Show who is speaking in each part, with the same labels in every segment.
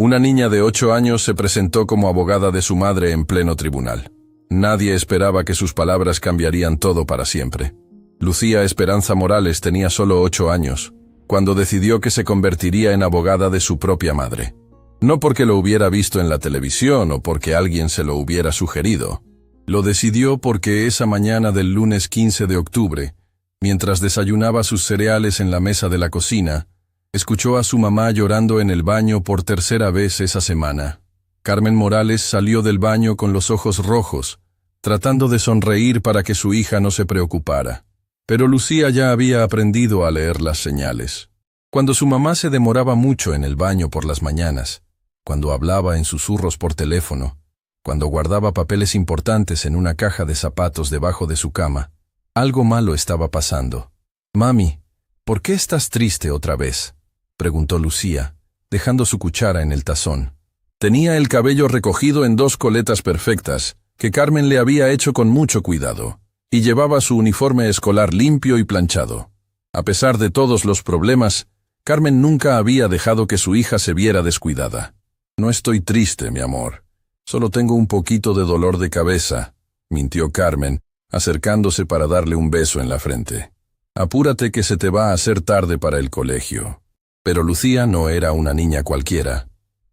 Speaker 1: Una niña de 8 años se presentó como abogada de su madre en pleno tribunal. Nadie esperaba que sus palabras cambiarían todo para siempre. Lucía Esperanza Morales tenía solo 8 años, cuando decidió que se convertiría en abogada de su propia madre. No porque lo hubiera visto en la televisión o porque alguien se lo hubiera sugerido. Lo decidió porque esa mañana del lunes 15 de octubre, mientras desayunaba sus cereales en la mesa de la cocina, escuchó a su mamá llorando en el baño por tercera vez esa semana. Carmen Morales salió del baño con los ojos rojos, tratando de sonreír para que su hija no se preocupara. Pero Lucía ya había aprendido a leer las señales. Cuando su mamá se demoraba mucho en el baño por las mañanas, cuando hablaba en susurros por teléfono, cuando guardaba papeles importantes en una caja de zapatos debajo de su cama, algo malo estaba pasando. «Mami, ¿por qué estás triste otra vez?», preguntó Lucía, dejando su cuchara en el tazón. Tenía el cabello recogido en 2 coletas perfectas, que Carmen le había hecho con mucho cuidado, y llevaba su uniforme escolar limpio y planchado. A pesar de todos los problemas, Carmen nunca había dejado que su hija se viera descuidada. «No estoy triste, mi amor. Solo tengo un poquito de dolor de cabeza», mintió Carmen, acercándose para darle un beso en la frente. «Apúrate que se te va a hacer tarde para el colegio». Pero Lucía no era una niña cualquiera.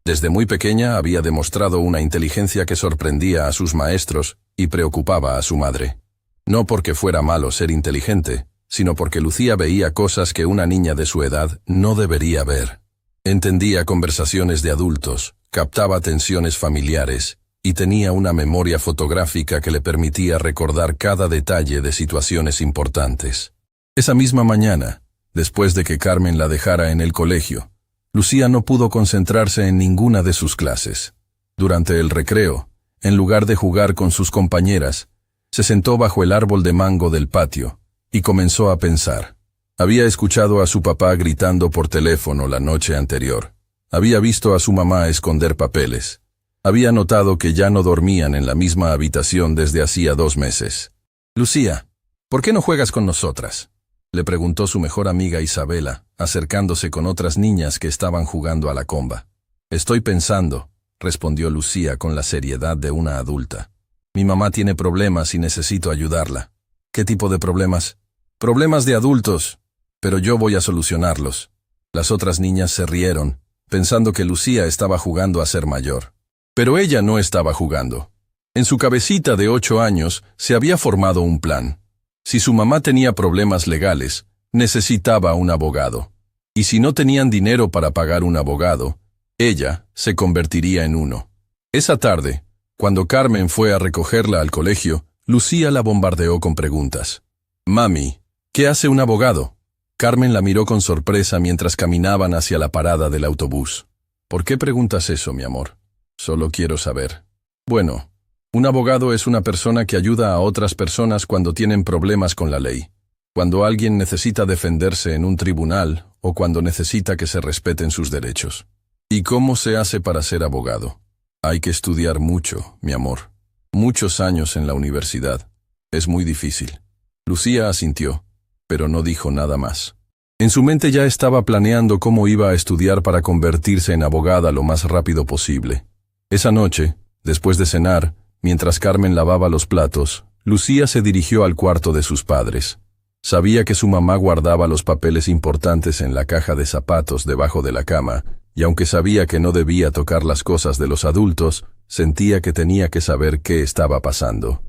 Speaker 1: Desde muy pequeña había demostrado una inteligencia que sorprendía a sus maestros y preocupaba a su madre. No porque fuera malo ser inteligente, sino porque Lucía veía cosas que una niña de su edad no debería ver. Entendía conversaciones de adultos, captaba tensiones familiares y tenía una memoria fotográfica que le permitía recordar cada detalle de situaciones importantes. Esa misma mañana, después de que Carmen la dejara en el colegio, Lucía no pudo concentrarse en ninguna de sus clases. Durante el recreo, en lugar de jugar con sus compañeras, se sentó bajo el árbol de mango del patio y comenzó a pensar. Había escuchado a su papá gritando por teléfono la noche anterior. Había visto a su mamá esconder papeles. Había notado que ya no dormían en la misma habitación desde hacía 2 meses. «Lucía, ¿por qué no juegas con nosotras?», le preguntó su mejor amiga Isabela, acercándose con otras niñas que estaban jugando a la comba. «Estoy pensando», respondió Lucía con la seriedad de una adulta. «Mi mamá tiene problemas y necesito ayudarla». «¿Qué tipo de problemas?» «Problemas de adultos, pero yo voy a solucionarlos». Las otras niñas se rieron, pensando que Lucía estaba jugando a ser mayor. Pero ella no estaba jugando. En su cabecita de 8 años se había formado un plan. Si su mamá tenía problemas legales, necesitaba un abogado. Y si no tenían dinero para pagar un abogado, ella se convertiría en uno. Esa tarde, cuando Carmen fue a recogerla al colegio, Lucía la bombardeó con preguntas. «Mami, ¿qué hace un abogado?». Carmen la miró con sorpresa mientras caminaban hacia la parada del autobús. «¿Por qué preguntas eso, mi amor?». «Solo quiero saber». «Bueno, un abogado es una persona que ayuda a otras personas cuando tienen problemas con la ley, cuando alguien necesita defenderse en un tribunal o cuando necesita que se respeten sus derechos». «¿Y cómo se hace para ser abogado?». «Hay que estudiar mucho, mi amor. Muchos años en la universidad. Es muy difícil». Lucía asintió, pero no dijo nada más. En su mente ya estaba planeando cómo iba a estudiar para convertirse en abogada lo más rápido posible. Esa noche, después de cenar, mientras Carmen lavaba los platos, Lucía se dirigió al cuarto de sus padres. Sabía que su mamá guardaba los papeles importantes en la caja de zapatos debajo de la cama, y aunque sabía que no debía tocar las cosas de los adultos, sentía que tenía que saber qué estaba pasando.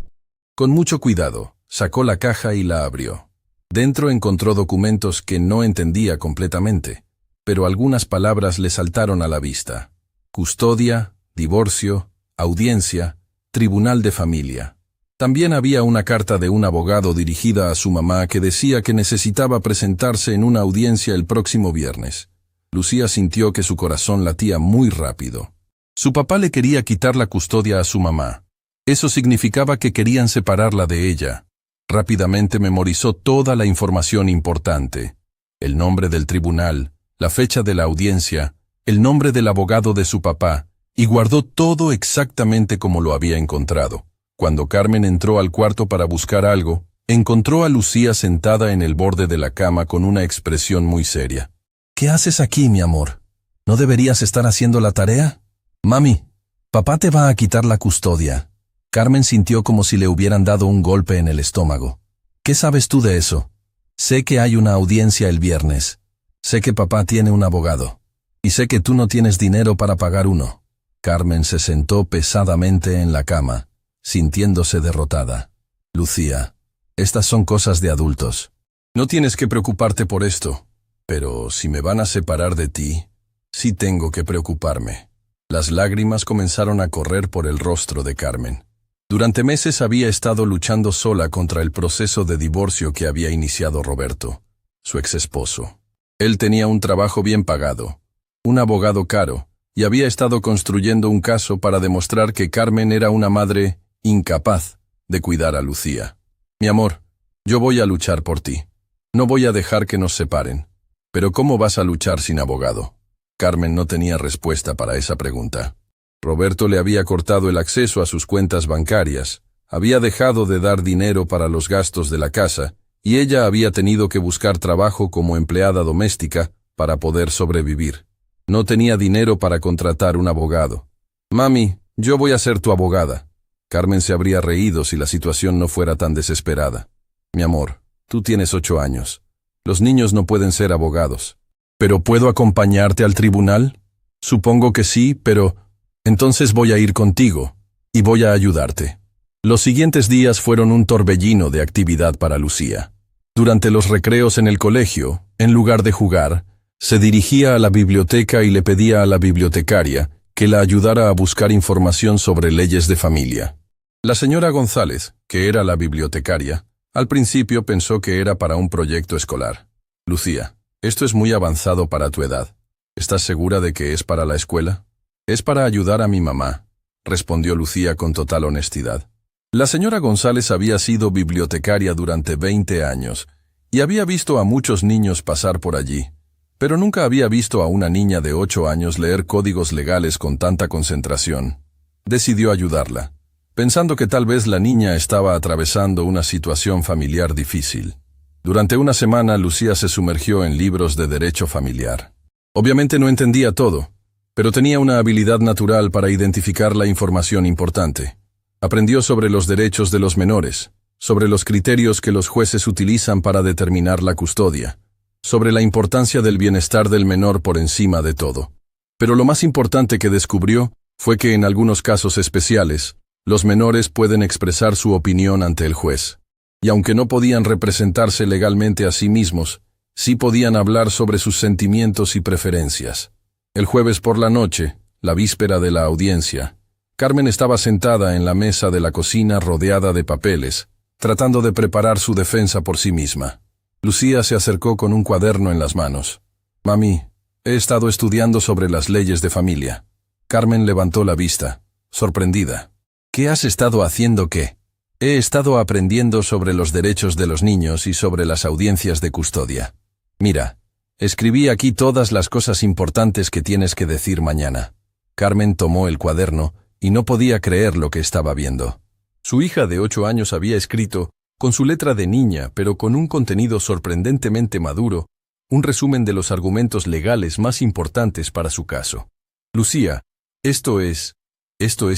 Speaker 1: Con mucho cuidado, sacó la caja y la abrió. Dentro encontró documentos que no entendía completamente, pero algunas palabras le saltaron a la vista. Custodia, divorcio, audiencia, tribunal de familia. También había una carta de un abogado dirigida a su mamá que decía que necesitaba presentarse en una audiencia el próximo viernes. Lucía sintió que su corazón latía muy rápido. Su papá le quería quitar la custodia a su mamá. Eso significaba que querían separarla de ella. Rápidamente memorizó toda la información importante. El nombre del tribunal, la fecha de la audiencia, el nombre del abogado de su papá, y guardó todo exactamente como lo había encontrado. Cuando Carmen entró al cuarto para buscar algo, encontró a Lucía sentada en el borde de la cama con una expresión muy seria. «¿Qué haces aquí, mi amor?».
Speaker 2: ¿No deberías estar haciendo la tarea? Mami, papá te va a quitar la custodia. Carmen sintió como si le hubieran dado un golpe en el estómago. ¿Qué sabes tú de eso? Sé que hay una audiencia el viernes. Sé que papá tiene un abogado. Y sé que tú no tienes dinero para pagar uno. Carmen se sentó pesadamente en la cama, sintiéndose derrotada. Lucía, estas son cosas de adultos.
Speaker 1: No tienes que preocuparte por esto, pero si me van a separar de ti, sí tengo que preocuparme. Las lágrimas comenzaron a correr por el rostro de Carmen. Durante meses había estado luchando sola contra el proceso de divorcio que había iniciado Roberto, su exesposo. Él tenía un trabajo bien pagado, un abogado caro, y había estado construyendo un caso para demostrar que Carmen era una madre incapaz de cuidar a Lucía. Mi amor, yo voy a luchar por ti. No voy a dejar que nos separen. Pero ¿cómo vas a luchar sin abogado? Carmen no tenía respuesta para esa pregunta. Roberto le había cortado el acceso a sus cuentas bancarias, había dejado de dar dinero para los gastos de la casa, y ella había tenido que buscar trabajo como empleada doméstica para poder sobrevivir. No tenía dinero para contratar un abogado. Mami, yo voy a ser tu abogada. Carmen se habría reído si la situación no fuera tan desesperada. Mi amor, tú tienes 8 años. Los niños no pueden ser abogados. ¿Pero puedo acompañarte al tribunal? Supongo que sí, pero entonces voy a ir contigo y voy a ayudarte. Los siguientes días fueron un torbellino de actividad para Lucía. Durante los recreos en el colegio, en lugar de jugar, se dirigía a la biblioteca y le pedía a la bibliotecaria que la ayudara a buscar información sobre leyes de familia. La señora González, que era la bibliotecaria, al principio pensó que era para un proyecto escolar. Lucía, esto es muy avanzado para tu edad. ¿Estás segura de que es para la escuela? Es para ayudar a mi mamá, respondió Lucía con total honestidad. La señora González había sido bibliotecaria durante 20 años y había visto a muchos niños pasar por allí, pero nunca había visto a una niña de 8 años leer códigos legales con tanta concentración. Decidió ayudarla, pensando que tal vez la niña estaba atravesando una situación familiar difícil. Durante una semana, Lucía se sumergió en libros de derecho familiar. Obviamente no entendía todo, pero tenía una habilidad natural para identificar la información importante. Aprendió sobre los derechos de los menores, sobre los criterios que los jueces utilizan para determinar la custodia, sobre la importancia del bienestar del menor por encima de todo. Pero lo más importante que descubrió fue que en algunos casos especiales, los menores pueden expresar su opinión ante el juez. Y aunque no podían representarse legalmente a sí mismos, sí podían hablar sobre sus sentimientos y preferencias. El jueves por la noche, la víspera de la audiencia, Carmen estaba sentada en la mesa de la cocina rodeada de papeles, tratando de preparar su defensa por sí misma. Lucía se acercó con un cuaderno en las manos. Mami, he estado estudiando sobre las leyes de familia. Carmen levantó la vista, sorprendida. ¿Qué has estado haciendo qué? He estado aprendiendo sobre los derechos de los niños y sobre las audiencias de custodia. Mira, escribí aquí todas las cosas importantes que tienes que decir mañana. Carmen tomó el cuaderno y no podía creer lo que estaba viendo. Su hija de 8 años había escrito, con su letra de niña, pero con un contenido sorprendentemente maduro, un resumen de los argumentos legales más importantes para su caso. Lucía, esto es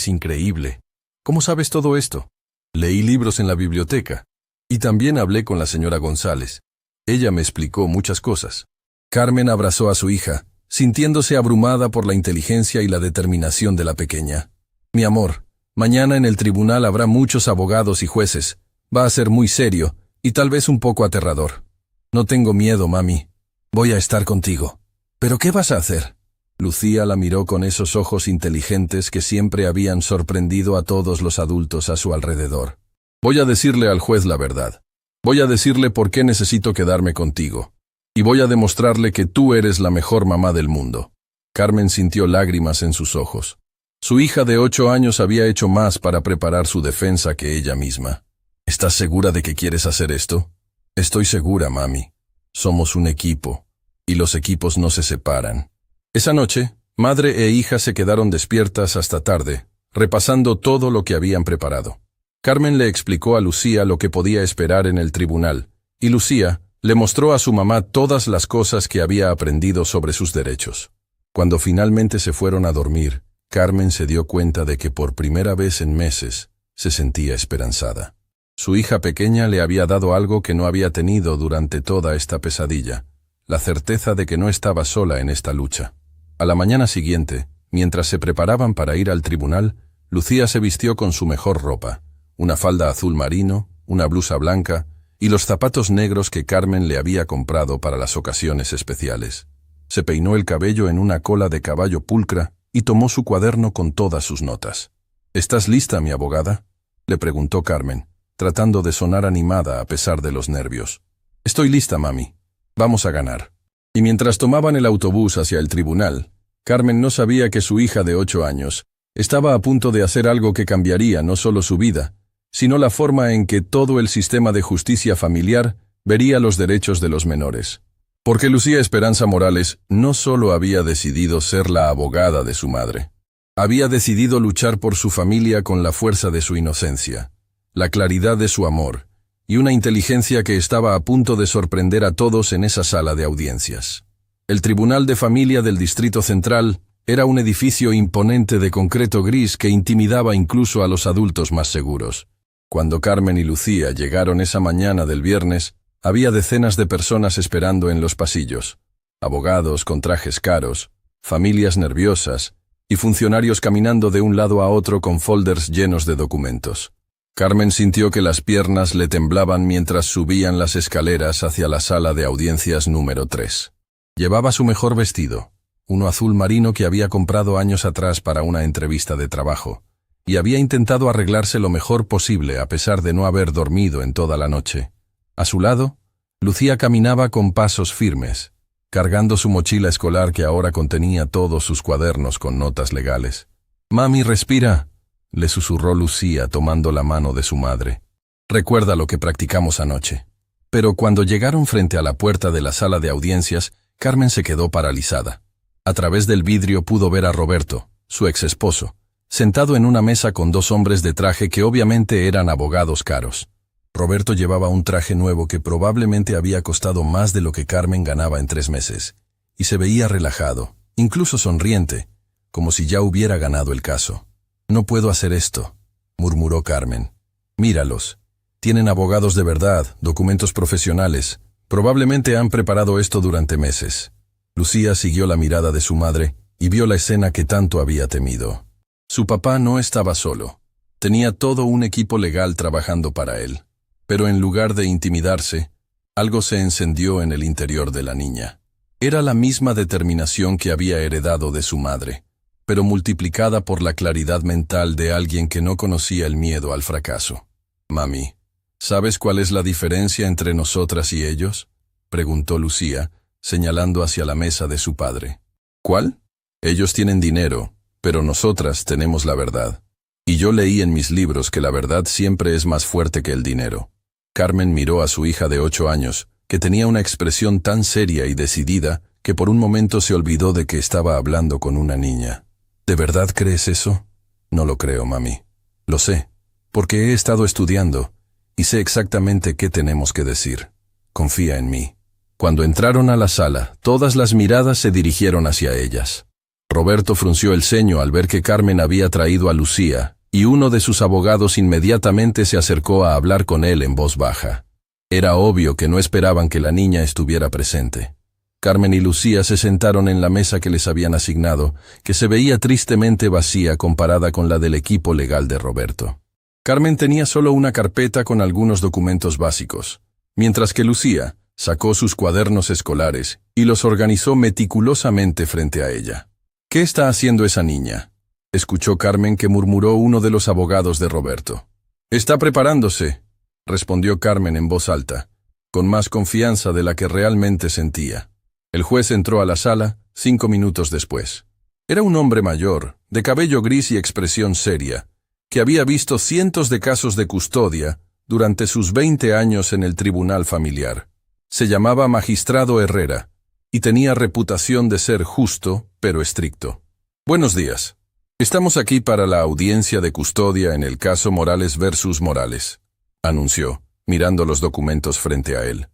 Speaker 1: increíble. ¿Cómo sabes todo esto? Leí libros en la biblioteca. Y también hablé con la señora González. Ella me explicó muchas cosas. Carmen abrazó a su hija, sintiéndose abrumada por la inteligencia y la determinación de la pequeña. Mi amor, mañana en el tribunal habrá muchos abogados y jueces. Va a ser muy serio y tal vez un poco aterrador. No tengo miedo, mami. Voy a estar contigo. ¿Pero qué vas a hacer? Lucía la miró con esos ojos inteligentes que siempre habían sorprendido a todos los adultos a su alrededor. Voy a decirle al juez la verdad. Voy a decirle por qué necesito quedarme contigo. Y voy a demostrarle que tú eres la mejor mamá del mundo. Carmen sintió lágrimas en sus ojos. Su hija de 8 años había hecho más para preparar su defensa que ella misma. ¿Estás segura de que quieres hacer esto? Estoy segura, mami. Somos un equipo, y los equipos no se separan. Esa noche, madre e hija se quedaron despiertas hasta tarde, repasando todo lo que habían preparado. Carmen le explicó a Lucía lo que podía esperar en el tribunal, y Lucía le mostró a su mamá todas las cosas que había aprendido sobre sus derechos. Cuando finalmente se fueron a dormir, Carmen se dio cuenta de que por primera vez en meses se sentía esperanzada. Su hija pequeña le había dado algo que no había tenido durante toda esta pesadilla, la certeza de que no estaba sola en esta lucha. A la mañana siguiente, mientras se preparaban para ir al tribunal, Lucía se vistió con su mejor ropa, una falda azul marino, una blusa blanca y los zapatos negros que Carmen le había comprado para las ocasiones especiales. Se peinó el cabello en una cola de caballo pulcra y tomó su cuaderno con todas sus notas. «¿Estás lista, mi abogada?», le preguntó Carmen, tratando de sonar animada a pesar de los nervios. «Estoy lista, mami. Vamos a ganar». Y mientras tomaban el autobús hacia el tribunal, Carmen no sabía que su hija de 8 años estaba a punto de hacer algo que cambiaría no solo su vida, sino la forma en que todo el sistema de justicia familiar vería los derechos de los menores. Porque Lucía Esperanza Morales no solo había decidido ser la abogada de su madre, había decidido luchar por su familia con la fuerza de su inocencia, la claridad de su amor y una inteligencia que estaba a punto de sorprender a todos en esa sala de audiencias. El Tribunal de Familia del Distrito Central era un edificio imponente de concreto gris que intimidaba incluso a los adultos más seguros. Cuando Carmen y Lucía llegaron esa mañana del viernes, había decenas de personas esperando en los pasillos, abogados con trajes caros, familias nerviosas y funcionarios caminando de un lado a otro con folders llenos de documentos. Carmen sintió que las piernas le temblaban mientras subían las escaleras hacia la sala de audiencias número 3. Llevaba su mejor vestido, uno azul marino que había comprado años atrás para una entrevista de trabajo, y había intentado arreglarse lo mejor posible a pesar de no haber dormido en toda la noche. A su lado, Lucía caminaba con pasos firmes, cargando su mochila escolar que ahora contenía todos sus cuadernos con notas legales. «Mami, respira», le susurró Lucía tomando la mano de su madre. «Recuerda lo que practicamos anoche». Pero cuando llegaron frente a la puerta de la sala de audiencias, Carmen se quedó paralizada. A través del vidrio pudo ver a Roberto, su ex esposo, sentado en una mesa con 2 hombres de traje que obviamente eran abogados caros. Roberto llevaba un traje nuevo que probablemente había costado más de lo que Carmen ganaba en 3 meses, y se veía relajado, incluso sonriente, como si ya hubiera ganado el caso. «No puedo hacer esto», murmuró Carmen. «Míralos. Tienen abogados de verdad, documentos profesionales. Probablemente han preparado esto durante meses». Lucía siguió la mirada de su madre y vio la escena que tanto había temido. Su papá no estaba solo. Tenía todo un equipo legal trabajando para él. Pero en lugar de intimidarse, algo se encendió en el interior de la niña. Era la misma determinación que había heredado de su madre, pero multiplicada por la claridad mental de alguien que no conocía el miedo al fracaso. «Mami, ¿sabes cuál es la diferencia entre nosotras y ellos?», preguntó Lucía, señalando hacia la mesa de su padre. «¿Cuál? Ellos tienen dinero, pero nosotras tenemos la verdad. Y yo leí en mis libros que la verdad siempre es más fuerte que el dinero». Carmen miró a su hija de 8 años, que tenía una expresión tan seria y decidida que por un momento se olvidó de que estaba hablando con una niña. «¿De verdad crees eso?». «No lo creo, mami. Lo sé, porque he estado estudiando y sé exactamente qué tenemos que decir. Confía en mí». Cuando entraron a la sala, todas las miradas se dirigieron hacia ellas. Roberto frunció el ceño al ver que Carmen había traído a Lucía, y uno de sus abogados inmediatamente se acercó a hablar con él en voz baja. Era obvio que no esperaban que la niña estuviera presente. Carmen y Lucía se sentaron en la mesa que les habían asignado, que se veía tristemente vacía comparada con la del equipo legal de Roberto. Carmen tenía solo una carpeta con algunos documentos básicos, mientras que Lucía sacó sus cuadernos escolares y los organizó meticulosamente frente a ella. «¿Qué está haciendo esa niña?», escuchó Carmen que murmuró uno de los abogados de Roberto. «Está preparándose», respondió Carmen en voz alta, con más confianza de la que realmente sentía. El juez entró a la sala 5 minutos después. Era un hombre mayor, de cabello gris y expresión seria, que había visto cientos de casos de custodia durante sus 20 años en el tribunal familiar. Se llamaba Magistrado Herrera y tenía reputación de ser justo, pero estricto. «Buenos días. Estamos aquí para la audiencia de custodia en el caso Morales versus Morales», anunció, mirando los documentos frente a él.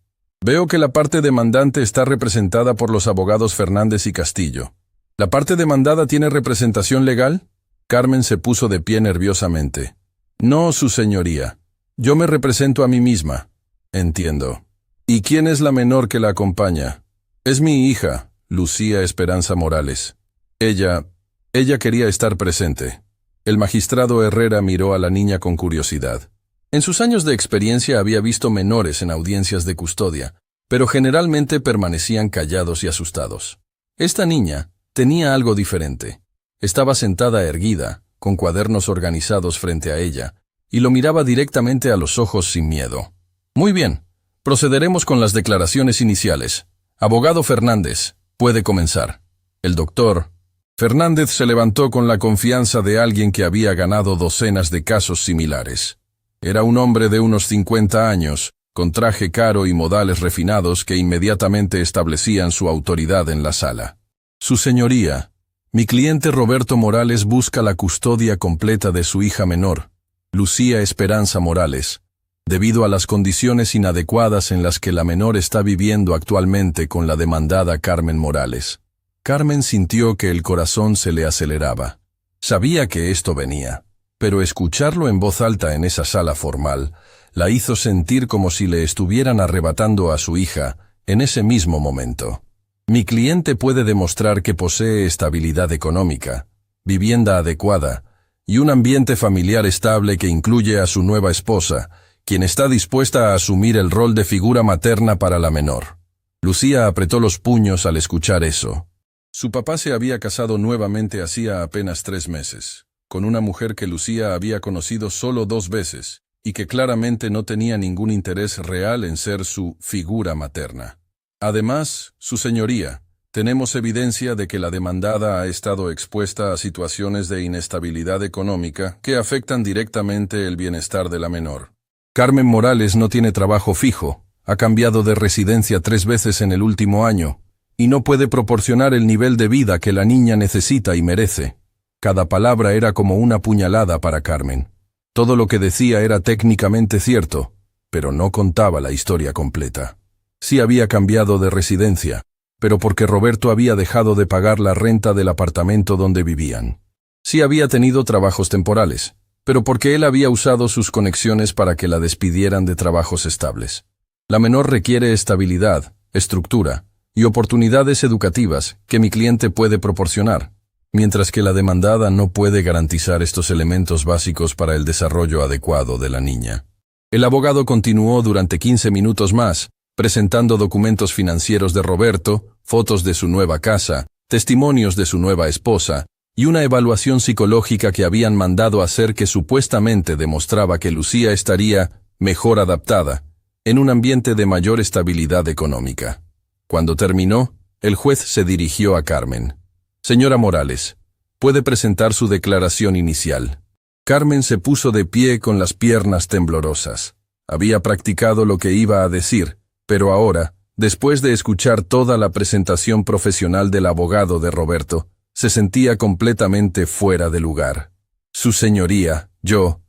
Speaker 1: «Veo que la parte demandante está representada por los abogados Fernández y Castillo. ¿La parte demandada tiene representación legal? Carmen se puso de pie nerviosamente. No, su señoría. Yo me represento a mí misma. Entiendo. ¿Y quién es la menor que la acompaña? Es mi hija, Lucía Esperanza Morales. Ella quería estar presente. El magistrado Herrera miró a la niña con curiosidad. En sus años de experiencia había visto menores en audiencias de custodia, pero generalmente permanecían callados y asustados. Esta niña tenía algo diferente. Estaba sentada erguida, con cuadernos organizados frente a ella, y lo miraba directamente a los ojos sin miedo. Muy bien, procederemos con las declaraciones iniciales. Abogado Fernández, puede comenzar. El doctor Fernández se levantó con la confianza de alguien que había ganado docenas de casos similares. Era un hombre de unos 50 años, con traje caro y modales refinados que inmediatamente establecían su autoridad en la sala. Su señoría, mi cliente Roberto Morales busca la custodia completa de su hija menor, Lucía Esperanza Morales, debido a las condiciones inadecuadas en las que la menor está viviendo actualmente con la demandada Carmen Morales. Carmen sintió que el corazón se le aceleraba. Sabía que esto venía, pero escucharlo en voz alta en esa sala formal la hizo sentir como si le estuvieran arrebatando a su hija en ese mismo momento. Mi cliente puede demostrar que posee estabilidad económica, vivienda adecuada y un ambiente familiar estable que incluye a su nueva esposa, quien está dispuesta a asumir el rol de figura materna para la menor. Lucía apretó los puños al escuchar eso. Su papá se había casado nuevamente hacía apenas 3 meses, con una mujer que Lucía había conocido solo 2 veces, y que claramente no tenía ningún interés real en ser su figura materna. Además, su señoría, tenemos evidencia de que la demandada ha estado expuesta a situaciones de inestabilidad económica que afectan directamente el bienestar de la menor. Carmen Morales no tiene trabajo fijo, ha cambiado de residencia 3 veces en el último año, y no puede proporcionar el nivel de vida que la niña necesita y merece. Cada palabra era como una puñalada para Carmen. Todo lo que decía era técnicamente cierto, pero no contaba la historia completa. Sí había cambiado de residencia, pero porque Roberto había dejado de pagar la renta del apartamento donde vivían. Sí había tenido trabajos temporales, pero porque él había usado sus conexiones para que la despidieran de trabajos estables. La menor requiere estabilidad, estructura y oportunidades educativas que mi cliente puede proporcionar, mientras que la demandada no puede garantizar estos elementos básicos para el desarrollo adecuado de la niña. El abogado continuó durante 15 minutos más, presentando documentos financieros de Roberto, fotos de su nueva casa, testimonios de su nueva esposa, y una evaluación psicológica que habían mandado hacer que supuestamente demostraba que Lucía estaría mejor adaptada, en un ambiente de mayor estabilidad económica. Cuando terminó, el juez se dirigió a Carmen. Señora Morales, puede presentar su declaración inicial. Carmen se puso de pie con las piernas temblorosas. Había practicado lo que iba a decir, pero ahora, después de escuchar toda la presentación profesional del abogado de Roberto, se sentía completamente fuera de lugar. Su señoría, yo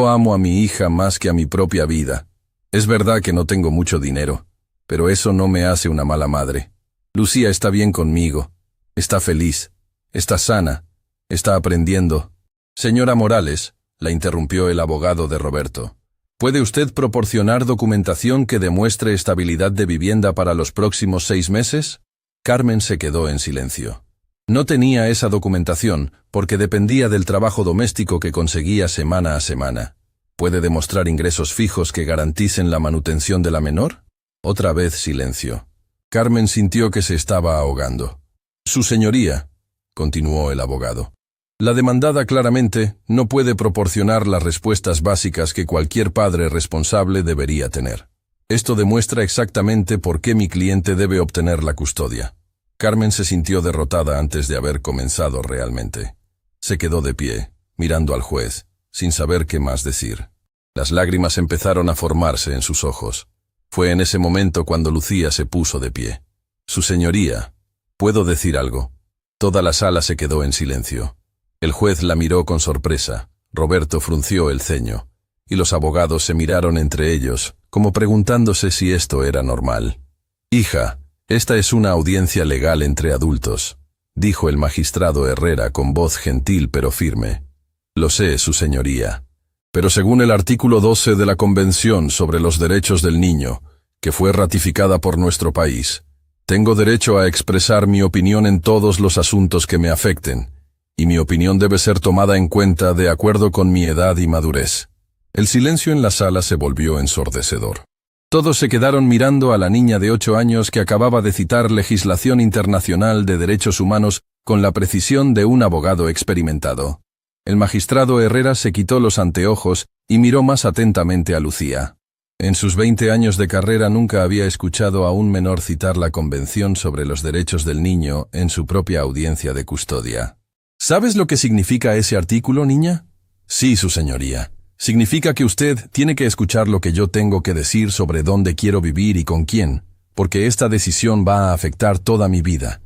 Speaker 1: amo a mi hija más que a mi propia vida. Es verdad que no tengo mucho dinero, pero eso no me hace una mala madre. Lucía está bien conmigo, está feliz, está sana, está aprendiendo. Señora Morales, la interrumpió el abogado de Roberto. ¿Puede usted proporcionar documentación que demuestre estabilidad de vivienda para los próximos 6 meses? Carmen se quedó en silencio. No tenía esa documentación porque dependía del trabajo doméstico que conseguía semana a semana. ¿Puede demostrar ingresos fijos que garanticen la manutención de la menor? Otra vez silencio. Carmen sintió que se estaba ahogando. Su señoría, continuó el abogado. La demandada claramente no puede proporcionar las respuestas básicas que cualquier padre responsable debería tener. Esto demuestra exactamente por qué mi cliente debe obtener la custodia. Carmen se sintió derrotada antes de haber comenzado realmente. Se quedó de pie, mirando al juez, sin saber qué más decir. Las lágrimas empezaron a formarse en sus ojos. Fue en ese momento cuando Lucía se puso de pie. Su señoría, ¿puedo decir algo? Toda la sala se quedó en silencio. El juez la miró con sorpresa, Roberto frunció el ceño, y los abogados se miraron entre ellos, como preguntándose si esto era normal. Hija, esta es una audiencia legal entre adultos. dijo el magistrado Herrera con voz gentil pero firme. Lo sé, su señoría. Pero según el artículo 12 de la Convención sobre los Derechos del Niño, que fue ratificada por nuestro país, tengo derecho a expresar mi opinión en todos los asuntos que me afecten, y mi opinión debe ser tomada en cuenta de acuerdo con mi edad y madurez. El silencio en la sala se volvió ensordecedor. Todos se quedaron mirando a la niña de 8 años que acababa de citar legislación internacional de derechos humanos con la precisión de un abogado experimentado. El magistrado Herrera se quitó los anteojos y miró más atentamente a Lucía. En sus 20 años de carrera nunca había escuchado a un menor citar la Convención sobre los Derechos del Niño en su propia audiencia de custodia. ¿Sabes lo que significa ese artículo, niña? Sí, su señoría. Significa que usted tiene que escuchar lo que yo tengo que decir sobre dónde quiero vivir y con quién, porque esta decisión va a afectar toda mi vida.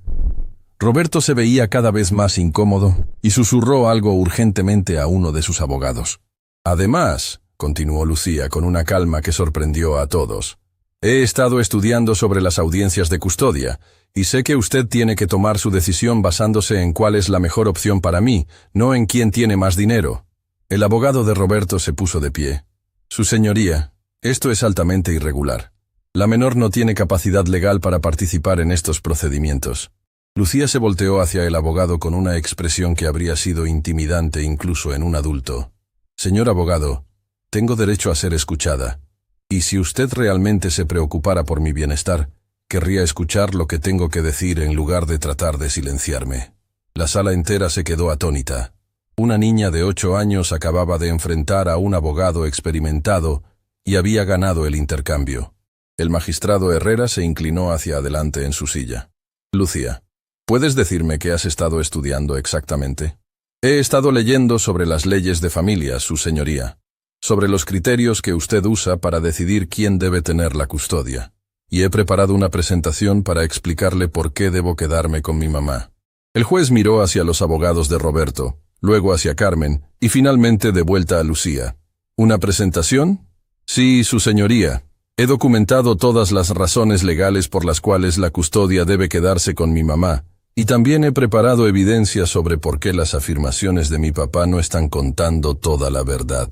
Speaker 1: Roberto se veía cada vez más incómodo y susurró algo urgentemente a uno de sus abogados. Además, continuó Lucía con una calma que sorprendió a todos, he estado estudiando sobre las audiencias de custodia, y sé que usted tiene que tomar su decisión basándose en cuál es la mejor opción para mí, no en quién tiene más dinero. El abogado de Roberto se puso de pie. Su señoría, esto es altamente irregular. La menor no tiene capacidad legal para participar en estos procedimientos. Lucía se volteó hacia el abogado con una expresión que habría sido intimidante incluso en un adulto. Señor abogado, tengo derecho a ser escuchada, y si usted realmente se preocupara por mi bienestar, querría escuchar lo que tengo que decir en lugar de tratar de silenciarme. La sala entera se quedó atónita. Una niña de 8 años acababa de enfrentar a un abogado experimentado y había ganado el intercambio. El magistrado Herrera se inclinó hacia adelante en su silla. Lucía, ¿puedes decirme qué has estado estudiando exactamente? He estado leyendo sobre las leyes de familia, su señoría, sobre los criterios que usted usa para decidir quién debe tener la custodia, y he preparado una presentación para explicarle por qué debo quedarme con mi mamá. El juez miró hacia los abogados de Roberto, luego hacia Carmen, y finalmente de vuelta a Lucía. ¿Una presentación? Sí, su señoría. He documentado todas las razones legales por las cuales la custodia debe quedarse con mi mamá, y también he preparado evidencia sobre por qué las afirmaciones de mi papá no están contando toda la verdad.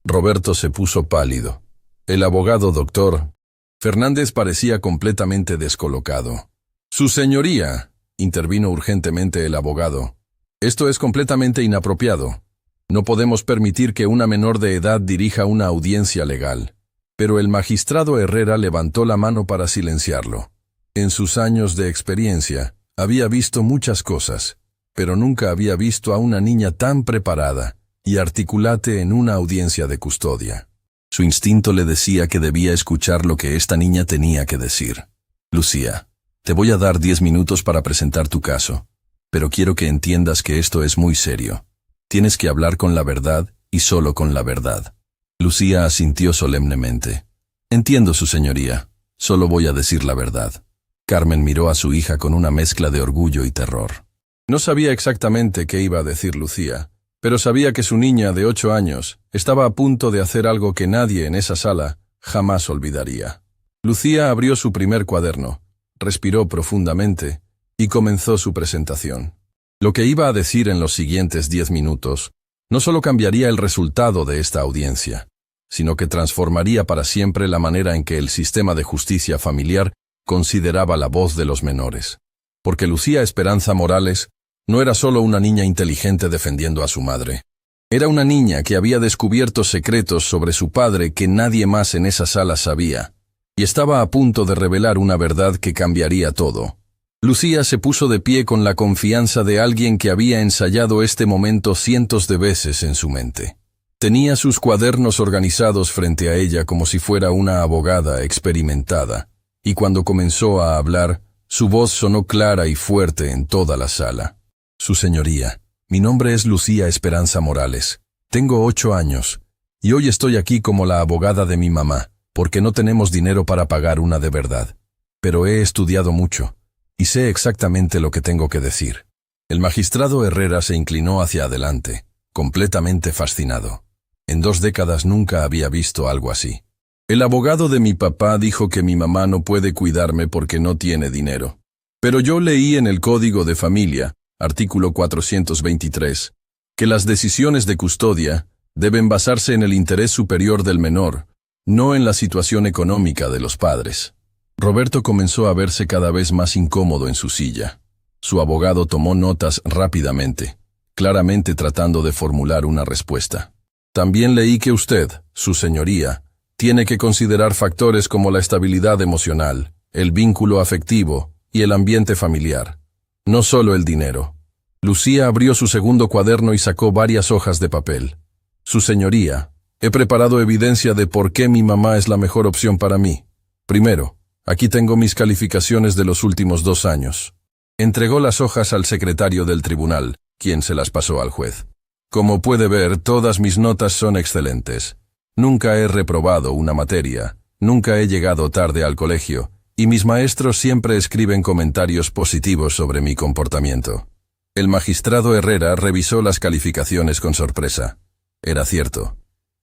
Speaker 1: Roberto se puso pálido. El abogado doctor Fernández parecía completamente descolocado. Su señoría, intervino urgentemente el abogado, esto es completamente inapropiado. No podemos permitir que una menor de edad dirija una audiencia legal. Pero el magistrado Herrera levantó la mano para silenciarlo. En sus años de experiencia, había visto muchas cosas, pero nunca había visto a una niña tan preparada y articulate en una audiencia de custodia. Su instinto le decía que debía escuchar lo que esta niña tenía que decir. Lucía, te voy a dar 10 minutos para presentar tu caso, pero quiero que entiendas que esto es muy serio. Tienes que hablar con la verdad y solo con la verdad. Lucía asintió solemnemente. Entiendo, su señoría. Solo voy a decir la verdad. Carmen miró a su hija con una mezcla de orgullo y terror. No sabía exactamente qué iba a decir Lucía, pero sabía que su niña de 8 años estaba a punto de hacer algo que nadie en esa sala jamás olvidaría. Lucía abrió su primer cuaderno, respiró profundamente y comenzó su presentación. Lo que iba a decir en los siguientes 10 minutos no solo cambiaría el resultado de esta audiencia, sino que transformaría para siempre la manera en que el sistema de justicia familiar consideraba la voz de los menores. Porque Lucía Esperanza Morales no era solo una niña inteligente defendiendo a su madre. Era una niña que había descubierto secretos sobre su padre que nadie más en esa sala sabía, y estaba a punto de revelar una verdad que cambiaría todo. Lucía se puso de pie con la confianza de alguien que había ensayado este momento cientos de veces en su mente. Tenía sus cuadernos organizados frente a ella como si fuera una abogada experimentada, y cuando comenzó a hablar, su voz sonó clara y fuerte en toda la sala. Su señoría, mi nombre es Lucía Esperanza Morales. Tengo 8 años, y hoy estoy aquí como la abogada de mi mamá, porque no tenemos dinero para pagar una de verdad. Pero he estudiado mucho, y sé exactamente lo que tengo que decir. El magistrado Herrera se inclinó hacia adelante, completamente fascinado. En 2 décadas nunca había visto algo así. El abogado de mi papá dijo que mi mamá no puede cuidarme porque no tiene dinero. Pero yo leí en el Código de Familia artículo 423, que las decisiones de custodia deben basarse en el interés superior del menor, no en la situación económica de los padres. Roberto comenzó a verse cada vez más incómodo en su silla. Su abogado tomó notas rápidamente, claramente tratando de formular una respuesta. También leí que usted, su señoría, tiene que considerar factores como la estabilidad emocional, el vínculo afectivo y el ambiente familiar, no solo el dinero. Lucía abrió su segundo cuaderno y sacó varias hojas de papel. Su señoría, he preparado evidencia de por qué mi mamá es la mejor opción para mí. Primero, aquí tengo mis calificaciones de los últimos 2 años. Entregó las hojas al secretario del tribunal, quien se las pasó al juez. Como puede ver, todas mis notas son excelentes. Nunca he reprobado una materia, nunca he llegado tarde al colegio, y mis maestros siempre escriben comentarios positivos sobre mi comportamiento. El magistrado Herrera revisó las calificaciones con sorpresa. Era cierto.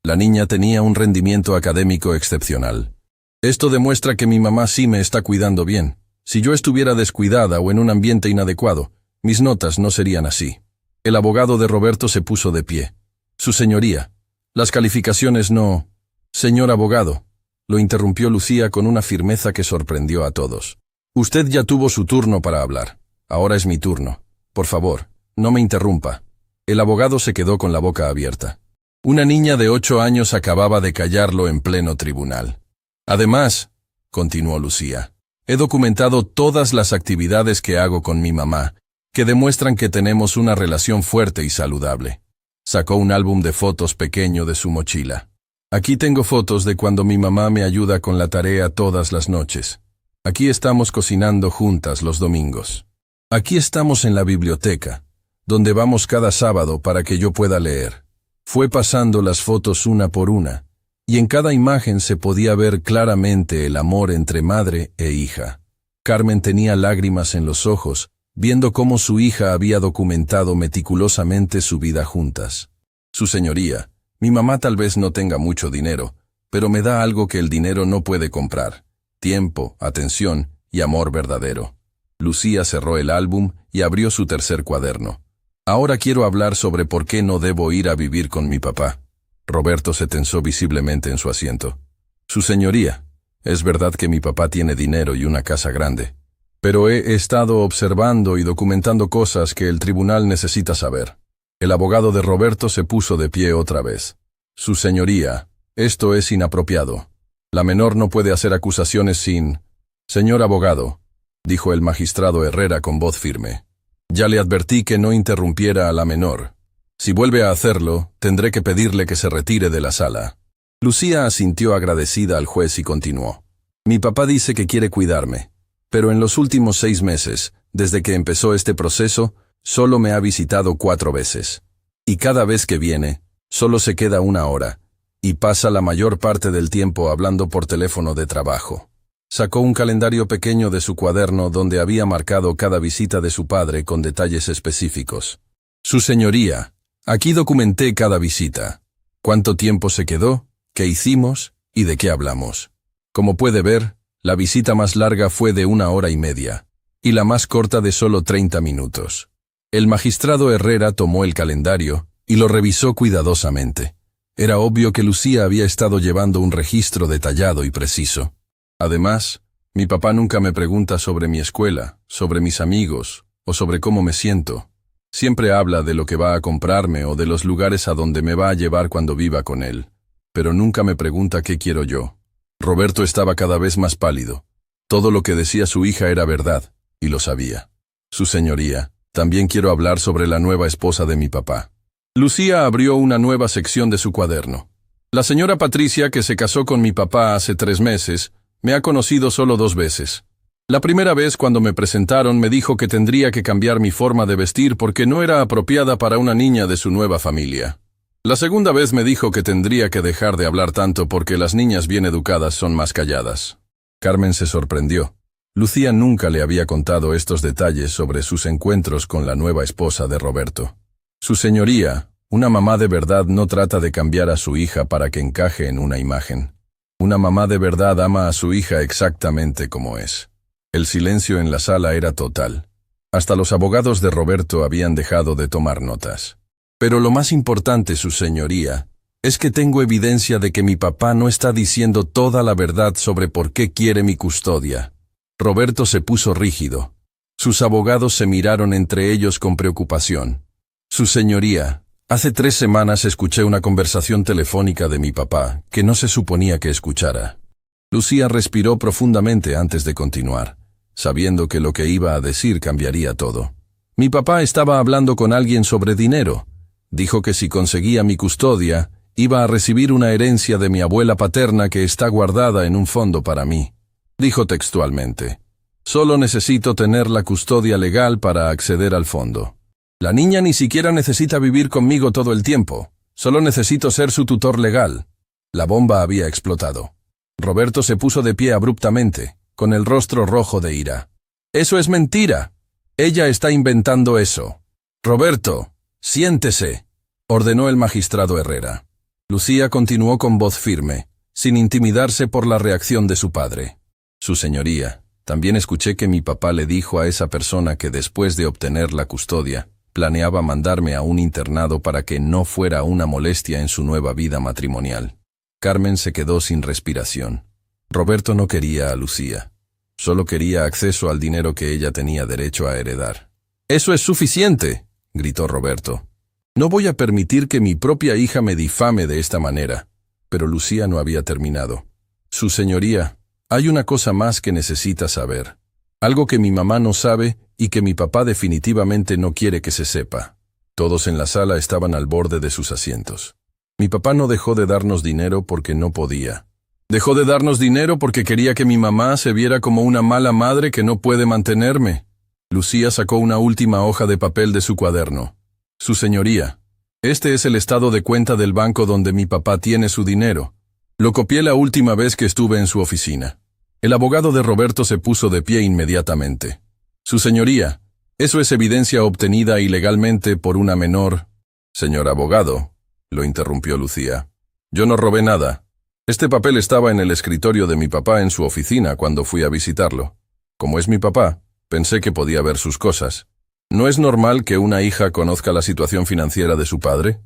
Speaker 1: La niña tenía un rendimiento académico excepcional. Esto demuestra que mi mamá sí me está cuidando bien. Si yo estuviera descuidada o en un ambiente inadecuado, mis notas no serían así. El abogado de Roberto se puso de pie. Su señoría, las calificaciones no... Señor abogado, lo interrumpió Lucía con una firmeza que sorprendió a todos. Usted ya tuvo su turno para hablar. Ahora es mi turno. Por favor, no me interrumpa. El abogado se quedó con la boca abierta. Una niña de 8 años acababa de callarlo en pleno tribunal. Además, continuó Lucía, he documentado todas las actividades que hago con mi mamá, que demuestran que tenemos una relación fuerte y saludable. Sacó un álbum de fotos pequeño de su mochila. Aquí tengo fotos de cuando mi mamá me ayuda con la tarea todas las noches. Aquí estamos cocinando juntas los domingos. Aquí estamos en la biblioteca, donde vamos cada sábado para que yo pueda leer. Fue pasando las fotos una por una, y en cada imagen se podía ver claramente el amor entre madre e hija. Carmen tenía lágrimas en los ojos, viendo cómo su hija había documentado meticulosamente su vida juntas. Su señoría, mi mamá tal vez no tenga mucho dinero, pero me da algo que el dinero no puede comprar: tiempo, atención y amor verdadero. Lucía cerró el álbum y abrió su tercer cuaderno. Ahora quiero hablar sobre por qué no debo ir a vivir con mi papá. Roberto se tensó visiblemente en su asiento. Su señoría, es verdad que mi papá tiene dinero y una casa grande, pero he estado observando y documentando cosas que el tribunal necesita saber. El abogado de Roberto se puso de pie otra vez. Su señoría, esto es inapropiado. La menor no puede hacer acusaciones sin... Señor abogado, dijo el magistrado Herrera con voz firme. Ya le advertí que no interrumpiera a la menor. Si vuelve a hacerlo, tendré que pedirle que se retire de la sala. Lucía asintió agradecida al juez y continuó. Mi papá dice que quiere cuidarme, pero en los últimos 6 meses, desde que empezó este proceso, solo me ha visitado 4 veces. Y cada vez que viene, solo se queda 1 hora, y pasa la mayor parte del tiempo hablando por teléfono de trabajo. Sacó un calendario pequeño de su cuaderno donde había marcado cada visita de su padre con detalles específicos. Su señoría, aquí documenté cada visita. Cuánto tiempo se quedó, qué hicimos y de qué hablamos. Como puede ver, la visita más larga fue de 1 hora y media, y la más corta de solo 30 minutos. El magistrado Herrera tomó el calendario y lo revisó cuidadosamente. Era obvio que Lucía había estado llevando un registro detallado y preciso. Además, mi papá nunca me pregunta sobre mi escuela, sobre mis amigos o sobre cómo me siento. Siempre habla de lo que va a comprarme o de los lugares a donde me va a llevar cuando viva con él, pero nunca me pregunta qué quiero yo. Roberto estaba cada vez más pálido. Todo lo que decía su hija era verdad, y lo sabía. Su señoría, también quiero hablar sobre la nueva esposa de mi papá. Lucía abrió una nueva sección de su cuaderno. La señora Patricia, que se casó con mi papá hace 3 meses, me ha conocido solo 2 veces. La primera vez, cuando me presentaron, me dijo que tendría que cambiar mi forma de vestir porque no era apropiada para una niña de su nueva familia. La segunda vez me dijo que tendría que dejar de hablar tanto porque las niñas bien educadas son más calladas. Carmen se sorprendió. Lucía nunca le había contado estos detalles sobre sus encuentros con la nueva esposa de Roberto. Su señoría, una mamá de verdad no trata de cambiar a su hija para que encaje en una imagen. Una mamá de verdad ama a su hija exactamente como es. El silencio en la sala era total. Hasta los abogados de Roberto habían dejado de tomar notas. Pero lo más importante, su señoría, es que tengo evidencia de que mi papá no está diciendo toda la verdad sobre por qué quiere mi custodia. Roberto se puso rígido. Sus abogados se miraron entre ellos con preocupación. Su señoría, hace 3 semanas escuché una conversación telefónica de mi papá que no se suponía que escuchara. Lucía respiró profundamente antes de continuar, sabiendo que lo que iba a decir cambiaría todo. Mi papá estaba hablando con alguien sobre dinero. Dijo que si conseguía mi custodia, iba a recibir una herencia de mi abuela paterna que está guardada en un fondo para mí. Dijo textualmente: «Solo necesito tener la custodia legal para acceder al fondo. La niña ni siquiera necesita vivir conmigo todo el tiempo. Solo necesito ser su tutor legal». La bomba había explotado. Roberto se puso de pie abruptamente, con el rostro rojo de ira. «Eso es mentira. Ella está inventando eso. Roberto, siéntese», ordenó el magistrado Herrera. Lucía continuó con voz firme, sin intimidarse por la reacción de su padre. «Su señoría, también escuché que mi papá le dijo a esa persona que después de obtener la custodia, planeaba mandarme a un internado para que no fuera una molestia en su nueva vida matrimonial». Carmen se quedó sin respiración. Roberto no quería a Lucía. Solo quería acceso al dinero que ella tenía derecho a heredar. «Eso es suficiente», gritó Roberto. «No voy a permitir que mi propia hija me difame de esta manera». Pero Lucía no había terminado. «Su señoría, hay una cosa más que necesita saber. Algo que mi mamá no sabe y que mi papá definitivamente no quiere que se sepa». Todos en la sala estaban al borde de sus asientos. «Mi papá no dejó de darnos dinero porque no podía. Dejó de darnos dinero porque quería que mi mamá se viera como una mala madre que no puede mantenerme». Lucía sacó una última hoja de papel de su cuaderno. «Su señoría, este es el estado de cuenta del banco donde mi papá tiene su dinero. Lo copié la última vez que estuve en su oficina». El abogado de Roberto se puso de pie inmediatamente. «Su señoría, eso es evidencia obtenida ilegalmente por una menor». «Señor abogado», lo interrumpió Lucía, «yo no robé nada. Este papel estaba en el escritorio de mi papá en su oficina cuando fui a visitarlo. Como es mi papá, pensé que podía ver sus cosas. ¿No es normal que una hija conozca la situación financiera de su padre?».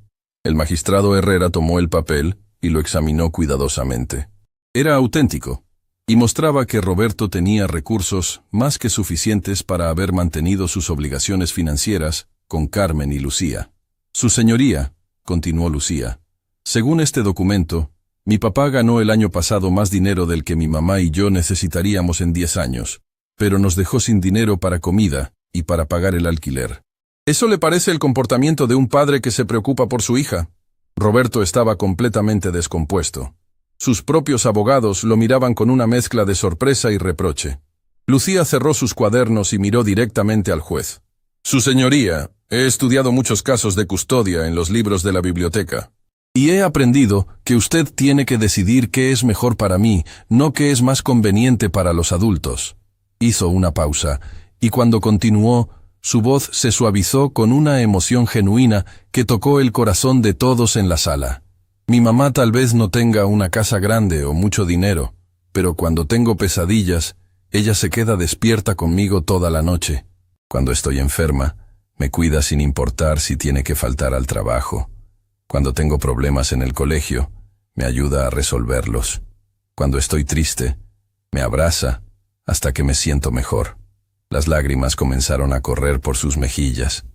Speaker 1: El magistrado Herrera tomó el papel y lo examinó cuidadosamente. Era auténtico, y mostraba que Roberto tenía recursos más que suficientes para haber mantenido sus obligaciones financieras con Carmen y Lucía. «Su señoría», continuó Lucía, «según este documento, mi papá ganó el año pasado más dinero del que mi mamá y yo necesitaríamos en 10 años, pero nos dejó sin dinero para comida y para pagar el alquiler. ¿Eso le parece el comportamiento de un padre que se preocupa por su hija?». Roberto estaba completamente descompuesto. Sus propios abogados lo miraban con una mezcla de sorpresa y reproche. Lucía cerró sus cuadernos y miró directamente al juez. «Su señoría, he estudiado muchos casos de custodia en los libros de la biblioteca. Y he aprendido que usted tiene que decidir qué es mejor para mí, no qué es más conveniente para los adultos». Hizo una pausa, y cuando continuó, su voz se suavizó con una emoción genuina que tocó el corazón de todos en la sala. «Mi mamá tal vez no tenga una casa grande o mucho dinero, pero cuando tengo pesadillas, ella se queda despierta conmigo toda la noche. Cuando estoy enferma, me cuida sin importar si tiene que faltar al trabajo. Cuando tengo problemas en el colegio, me ayuda a resolverlos. Cuando estoy triste, me abraza hasta que me siento mejor». Las lágrimas comenzaron a correr por sus mejillas,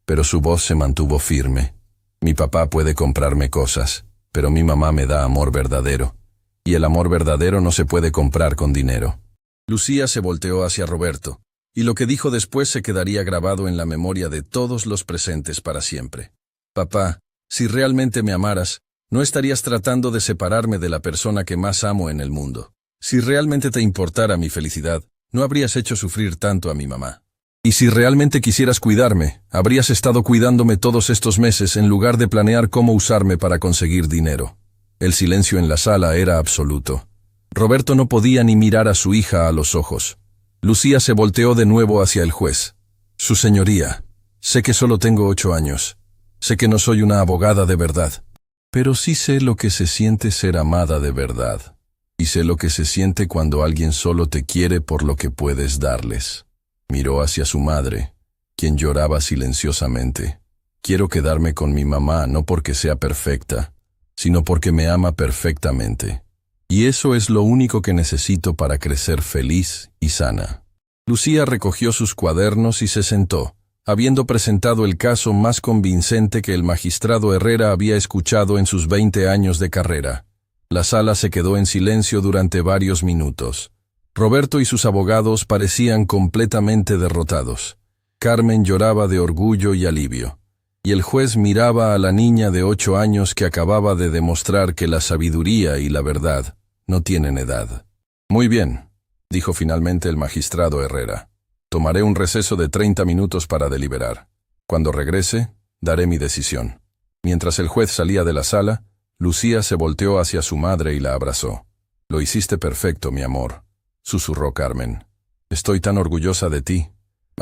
Speaker 1: pero su voz se mantuvo firme. «Mi papá puede comprarme cosas, pero mi mamá me da amor verdadero, y el amor verdadero no se puede comprar con dinero». Lucía se volteó hacia Roberto, y lo que dijo después se quedaría grabado en la memoria de todos los presentes para siempre. «Papá, si realmente me amaras, no estarías tratando de separarme de la persona que más amo en el mundo. Si realmente te importara mi felicidad, no habrías hecho sufrir tanto a mi mamá. Y si realmente quisieras cuidarme, habrías estado cuidándome todos estos meses en lugar de planear cómo usarme para conseguir dinero». El silencio en la sala era absoluto. Roberto no podía ni mirar a su hija a los ojos. Lucía se volteó de nuevo hacia el juez. «Su señoría, sé que solo tengo 8 años. Sé que no soy una abogada de verdad. Pero sí sé lo que se siente ser amada de verdad. Y sé lo que se siente cuando alguien solo te quiere por lo que puedes darles». Miró hacia su madre, quien lloraba silenciosamente. Quiero quedarme con mi mamá no porque sea perfecta, sino porque me ama perfectamente. Y eso es lo único que necesito para crecer feliz y sana. Lucía recogió sus cuadernos y se sentó, habiendo presentado el caso más convincente que el magistrado Herrera había escuchado en sus 20 años de carrera. La sala se quedó en silencio durante varios minutos. Roberto y sus abogados parecían completamente derrotados. Carmen lloraba de orgullo y alivio, y el juez miraba a la niña de 8 años que acababa de demostrar que la sabiduría y la verdad no tienen edad. Muy bien, dijo finalmente el magistrado Herrera. Tomaré un receso de 30 minutos para deliberar. Cuando regrese, daré mi decisión. Mientras el juez salía de la sala, Lucía se volteó hacia su madre y la abrazó. Lo hiciste perfecto, mi amor, susurró Carmen. Estoy tan orgullosa de ti.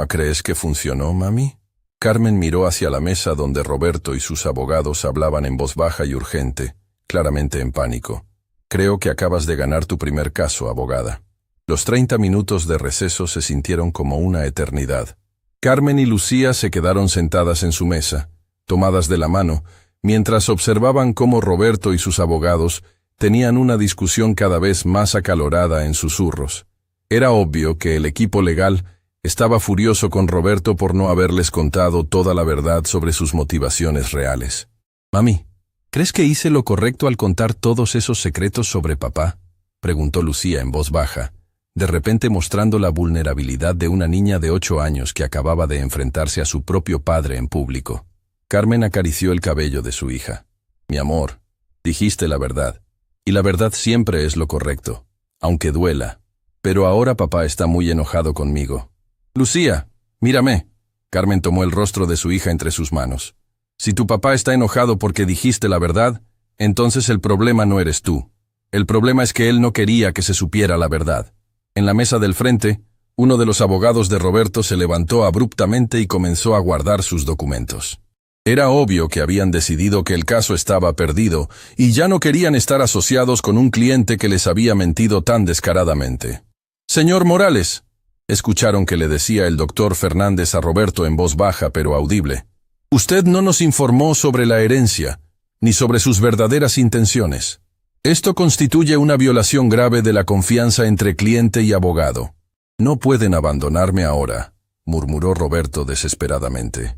Speaker 1: ¿Crees que funcionó, mami? Carmen miró hacia la mesa donde Roberto y sus abogados hablaban en voz baja y urgente, claramente en pánico. Creo que acabas de ganar tu primer caso, abogada. Los 30 minutos de receso se sintieron como una eternidad. Carmen y Lucía se quedaron sentadas en su mesa, tomadas de la mano, mientras observaban cómo Roberto y sus abogados tenían una discusión cada vez más acalorada en susurros. Era obvio que el equipo legal estaba furioso con Roberto por no haberles contado toda la verdad sobre sus motivaciones reales. «Mami, ¿crees que hice lo correcto al contar todos esos secretos sobre papá?», preguntó Lucía en voz baja, de repente mostrando la vulnerabilidad de una niña de 8 años que acababa de enfrentarse a su propio padre en público. Carmen acarició el cabello de su hija. «Mi amor, dijiste la verdad, y la verdad siempre es lo correcto, aunque duela. Pero ahora papá está muy enojado conmigo». «Lucía, mírame». Carmen tomó el rostro de su hija entre sus manos. «Si tu papá está enojado porque dijiste la verdad, entonces el problema no eres tú. El problema es que él no quería que se supiera la verdad». En la mesa del frente, uno de los abogados de Roberto se levantó abruptamente y comenzó a guardar sus documentos. Era obvio que habían decidido que el caso estaba perdido y ya no querían estar asociados con un cliente que les había mentido tan descaradamente. «Señor Morales», escucharon que le decía el doctor Fernández a Roberto en voz baja pero audible. «Usted no nos informó sobre la herencia, ni sobre sus verdaderas intenciones. Esto constituye una violación grave de la confianza entre cliente y abogado. No pueden abandonarme ahora», murmuró Roberto desesperadamente.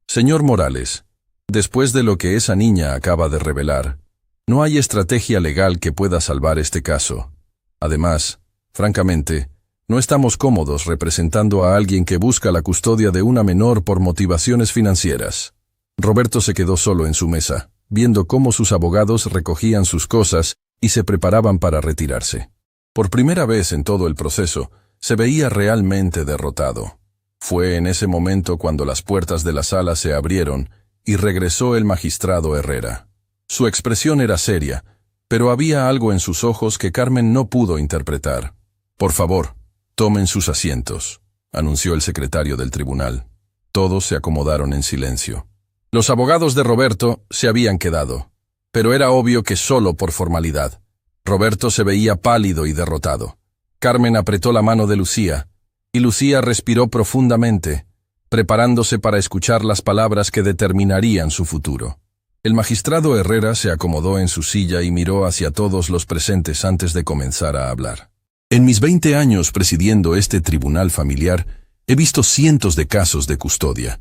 Speaker 1: «Señor Morales, después de lo que esa niña acaba de revelar, no hay estrategia legal que pueda salvar este caso. Además, francamente, no estamos cómodos representando a alguien que busca la custodia de una menor por motivaciones financieras». Roberto se quedó solo en su mesa, viendo cómo sus abogados recogían sus cosas y se preparaban para retirarse. Por primera vez en todo el proceso, se veía realmente derrotado. Fue en ese momento cuando las puertas de la sala se abrieron y regresó el magistrado Herrera. Su expresión era seria, pero había algo en sus ojos que Carmen no pudo interpretar. «Por favor, tomen sus asientos», anunció el secretario del tribunal. Todos se acomodaron en silencio. Los abogados de Roberto se habían quedado, pero era obvio que solo por formalidad. Roberto se veía pálido y derrotado. Carmen apretó la mano de Lucía, y Lucía respiró profundamente, preparándose para escuchar las palabras que determinarían su futuro. El magistrado Herrera se acomodó en su silla y miró hacia todos los presentes antes de comenzar a hablar. «En mis 20 años presidiendo este tribunal familiar, he visto cientos de casos de custodia.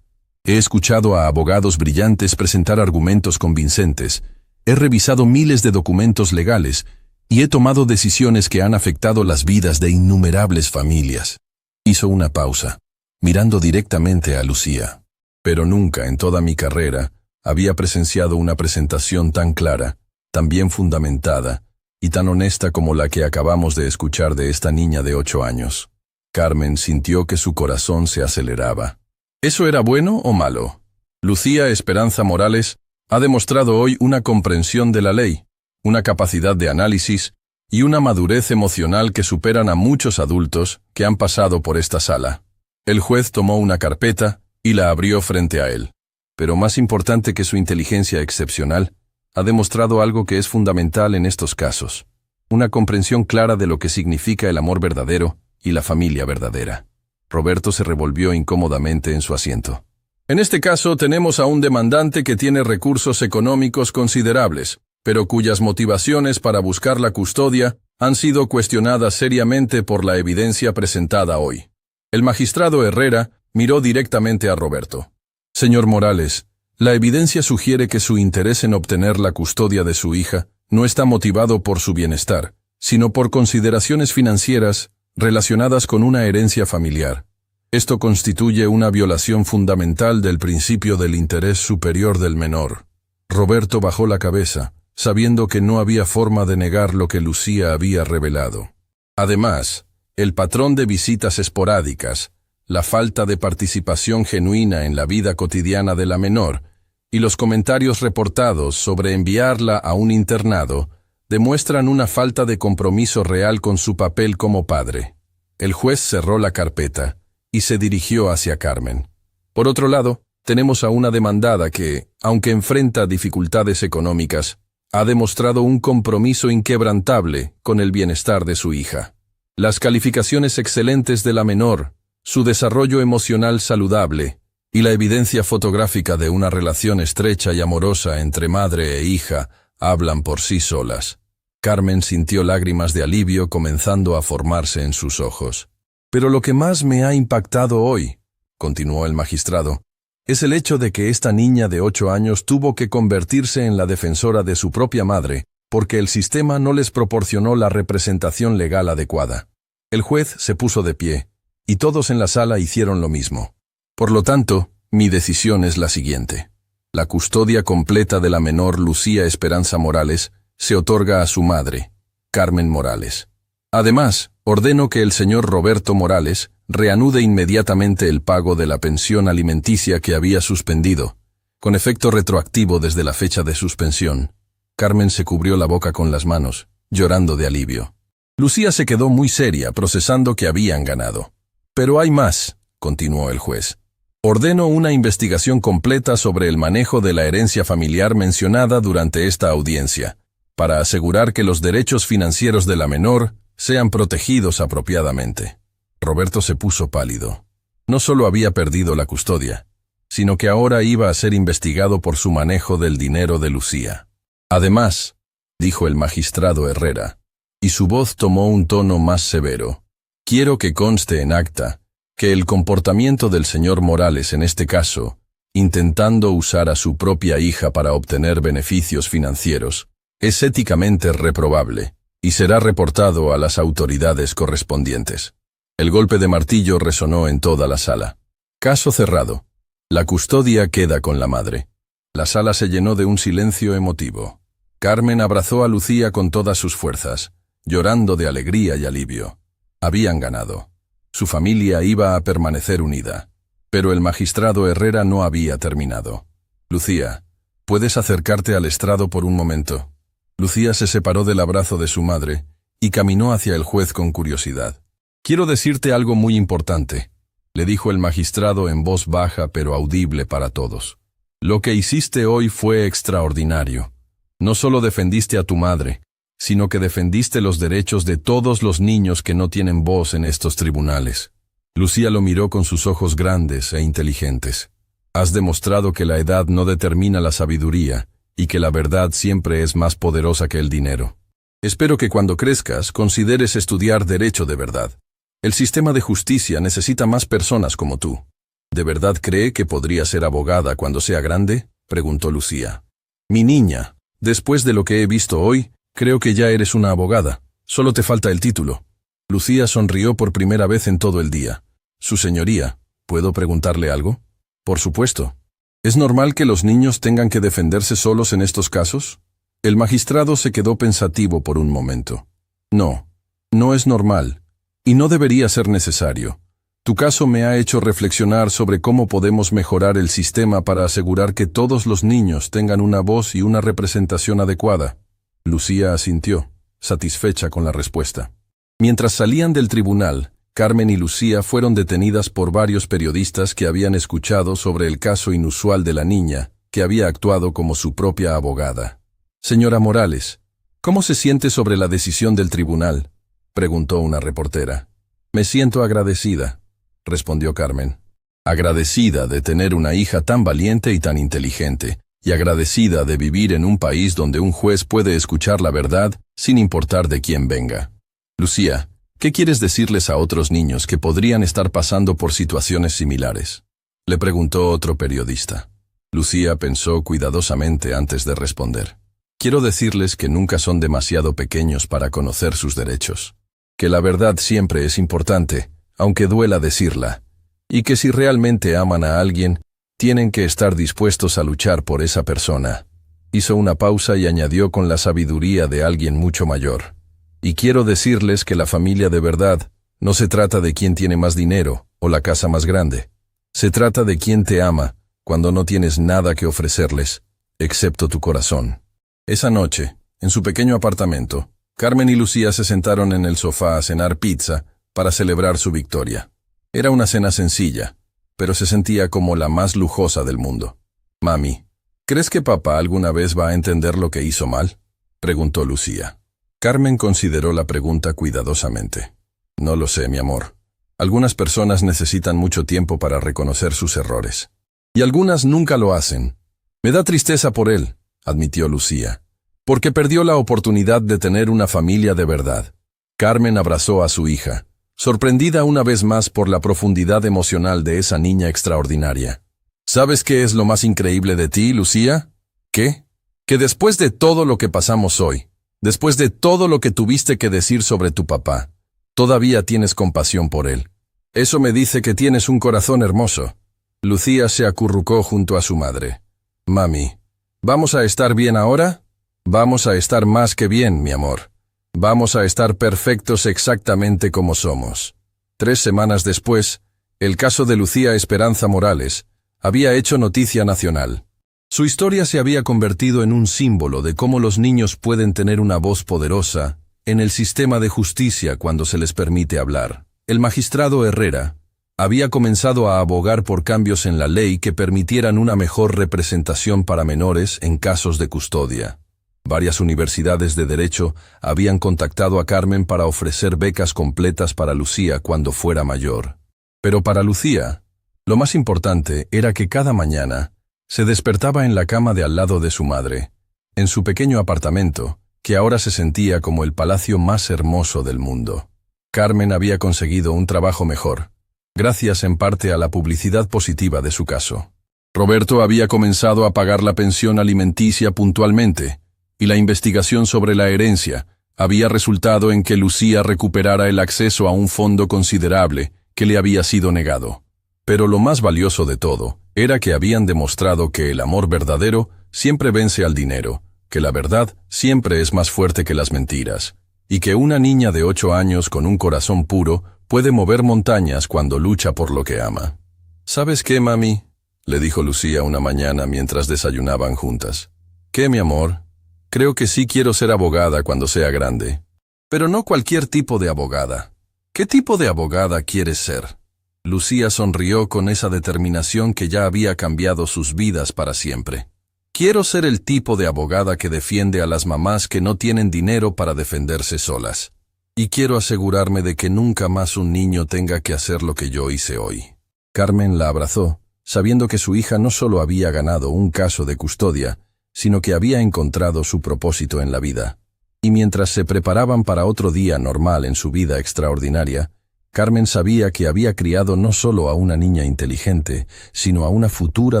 Speaker 1: He escuchado a abogados brillantes presentar argumentos convincentes, he revisado miles de documentos legales y he tomado decisiones que han afectado las vidas de innumerables familias». Hizo una pausa, mirando directamente a Lucía. «Pero nunca en toda mi carrera había presenciado una presentación tan clara, tan bien fundamentada y tan honesta como la que acabamos de escuchar de esta niña de 8 años». Carmen sintió que su corazón se aceleraba. ¿Eso era bueno o malo? Lucía Esperanza Morales ha demostrado hoy una comprensión de la ley, una capacidad de análisis y una madurez emocional que superan a muchos adultos que han pasado por esta sala. El juez tomó una carpeta y la abrió frente a él. Pero más importante que su inteligencia excepcional, ha demostrado algo que es fundamental en estos casos: una comprensión clara de lo que significa el amor verdadero y la familia verdadera. Roberto se revolvió incómodamente en su asiento. En este caso tenemos a un demandante que tiene recursos económicos considerables, pero cuyas motivaciones para buscar la custodia han sido cuestionadas seriamente por la evidencia presentada hoy. El magistrado Herrera miró directamente a Roberto. Señor Morales, la evidencia sugiere que su interés en obtener la custodia de su hija no está motivado por su bienestar, sino por consideraciones financieras relacionadas con una herencia familiar. Esto constituye una violación fundamental del principio del interés superior del menor. Roberto bajó la cabeza, sabiendo que no había forma de negar lo que Lucía había revelado. Además, el patrón de visitas esporádicas, la falta de participación genuina en la vida cotidiana de la menor y los comentarios reportados sobre enviarla a un internado demuestran una falta de compromiso real con su papel como padre. El juez cerró la carpeta y se dirigió hacia Carmen. Por otro lado, tenemos a una demandada que, aunque enfrenta dificultades económicas, ha demostrado un compromiso inquebrantable con el bienestar de su hija. Las calificaciones excelentes de la menor, su desarrollo emocional saludable y la evidencia fotográfica de una relación estrecha y amorosa entre madre e hija hablan por sí solas. Carmen sintió lágrimas de alivio comenzando a formarse en sus ojos. Pero lo que más me ha impactado hoy, continuó el magistrado, es el hecho de que esta niña de 8 años tuvo que convertirse en la defensora de su propia madre, porque el sistema no les proporcionó la representación legal adecuada. El juez se puso de pie, y todos en la sala hicieron lo mismo. Por lo tanto, mi decisión es la siguiente. La custodia completa de la menor Lucía Esperanza Morales se otorga a su madre, Carmen Morales. Además, ordeno que el señor Roberto Morales reanude inmediatamente el pago de la pensión alimenticia que había suspendido, con efecto retroactivo desde la fecha de suspensión. Carmen se cubrió la boca con las manos, llorando de alivio. Lucía se quedó muy seria, procesando que habían ganado. Pero hay más, continuó el juez. Ordeno una investigación completa sobre el manejo de la herencia familiar mencionada durante esta audiencia, para asegurar que los derechos financieros de la menor sean protegidos apropiadamente. Roberto se puso pálido. No solo había perdido la custodia, sino que ahora iba a ser investigado por su manejo del dinero de Lucía. Además, dijo el magistrado Herrera, y su voz tomó un tono más severo, quiero que conste en acta que el comportamiento del señor Morales en este caso, intentando usar a su propia hija para obtener beneficios financieros, es éticamente reprobable y será reportado a las autoridades correspondientes. El golpe de martillo resonó en toda la sala. Caso cerrado. La custodia queda con la madre. La sala se llenó de un silencio emotivo. Carmen abrazó a Lucía con todas sus fuerzas, llorando de alegría y alivio. Habían ganado. Su familia iba a permanecer unida. Pero el magistrado Herrera no había terminado. Lucía, ¿puedes acercarte al estrado por un momento? Lucía se separó del abrazo de su madre y caminó hacia el juez con curiosidad. Quiero decirte algo muy importante, le dijo el magistrado en voz baja pero audible para todos. Lo que hiciste hoy fue extraordinario. No solo defendiste a tu madre, sino que defendiste los derechos de todos los niños que no tienen voz en estos tribunales. Lucía lo miró con sus ojos grandes e inteligentes. Has demostrado que la edad no determina la sabiduría y que la verdad siempre es más poderosa que el dinero. Espero que cuando crezcas consideres estudiar derecho de verdad. El sistema de justicia necesita más personas como tú. ¿De verdad cree que podría ser abogada cuando sea grande?, preguntó Lucía. Mi niña, después de lo que he visto hoy, creo que ya eres una abogada. Solo te falta el título. Lucía sonrió por primera vez en todo el día. Su señoría, ¿puedo preguntarle algo? Por supuesto. ¿Es normal que los niños tengan que defenderse solos en estos casos? El magistrado se quedó pensativo por un momento. No, no es normal, y no debería ser necesario. Tu caso me ha hecho reflexionar sobre cómo podemos mejorar el sistema para asegurar que todos los niños tengan una voz y una representación adecuada. Lucía asintió, satisfecha con la respuesta. Mientras salían del tribunal, Carmen y Lucía fueron detenidas por varios periodistas que habían escuchado sobre el caso inusual de la niña, que había actuado como su propia abogada. Señora Morales, ¿cómo se siente sobre la decisión del tribunal?, preguntó una reportera. Me siento agradecida. respondió Carmen. Agradecida de tener una hija tan valiente y tan inteligente, y agradecida de vivir en un país donde un juez puede escuchar la verdad sin importar de quién venga. Lucía, ¿qué quieres decirles a otros niños que podrían estar pasando por situaciones similares?, le preguntó otro periodista. Lucía pensó cuidadosamente antes de responder. Quiero decirles que nunca son demasiado pequeños para conocer sus derechos. Que la verdad siempre es importante, aunque duela decirla. Y que si realmente aman a alguien, tienen que estar dispuestos a luchar por esa persona. Hizo una pausa y añadió con la sabiduría de alguien mucho mayor. Y quiero decirles que la familia de verdad no se trata de quién tiene más dinero o la casa más grande. Se trata de quién te ama cuando no tienes nada que ofrecerles, excepto tu corazón. Esa noche, en su pequeño apartamento, Carmen y Lucía se sentaron en el sofá a cenar pizza para celebrar su victoria. Era una cena sencilla, pero se sentía como la más lujosa del mundo. «Mami, ¿crees que papá alguna vez va a entender lo que hizo mal?», preguntó Lucía. Carmen consideró la pregunta cuidadosamente. «No lo sé, mi amor. Algunas personas necesitan mucho tiempo para reconocer sus errores. Y algunas nunca lo hacen. Me da tristeza por él», admitió Lucía, «porque perdió la oportunidad de tener una familia de verdad». Carmen abrazó a su hija, sorprendida una vez más por la profundidad emocional de esa niña extraordinaria. «¿Sabes qué es lo más increíble de ti, Lucía? ¿Qué? Que después de todo lo que pasamos hoy, después de todo lo que tuviste que decir sobre tu papá, todavía tienes compasión por él. Eso me dice que tienes un corazón hermoso». Lucía se acurrucó junto a su madre. «Mami, ¿vamos a estar bien ahora? Vamos a estar más que bien, mi amor. Vamos a estar perfectos exactamente como somos». 3 semanas después, el caso de Lucía Esperanza Morales había hecho noticia nacional. Su historia se había convertido en un símbolo de cómo los niños pueden tener una voz poderosa en el sistema de justicia cuando se les permite hablar. El magistrado Herrera había comenzado a abogar por cambios en la ley que permitieran una mejor representación para menores en casos de custodia. Varias universidades de derecho habían contactado a Carmen para ofrecer becas completas para Lucía cuando fuera mayor. Pero para Lucía, lo más importante era que cada mañana se despertaba en la cama de al lado de su madre, en su pequeño apartamento, que ahora se sentía como el palacio más hermoso del mundo. Carmen había conseguido un trabajo mejor, gracias en parte a la publicidad positiva de su caso. Roberto había comenzado a pagar la pensión alimenticia puntualmente, y la investigación sobre la herencia había resultado en que Lucía recuperara el acceso a un fondo considerable que le había sido negado. Pero lo más valioso de todo era que habían demostrado que el amor verdadero siempre vence al dinero, que la verdad siempre es más fuerte que las mentiras, y que una niña de 8 años con un corazón puro puede mover montañas cuando lucha por lo que ama. «¿Sabes qué, mami?», le dijo Lucía una mañana mientras desayunaban juntas. «¿Qué, mi amor? Creo que sí quiero ser abogada cuando sea grande. Pero no cualquier tipo de abogada. ¿Qué tipo de abogada quieres ser?». Lucía sonrió con esa determinación que ya había cambiado sus vidas para siempre. «Quiero ser el tipo de abogada que defiende a las mamás que no tienen dinero para defenderse solas. Y quiero asegurarme de que nunca más un niño tenga que hacer lo que yo hice hoy». Carmen la abrazó, sabiendo que su hija no solo había ganado un caso de custodia, sino que había encontrado su propósito en la vida. Y mientras se preparaban para otro día normal en su vida extraordinaria, Carmen sabía que había criado no solo a una niña inteligente, sino a una futura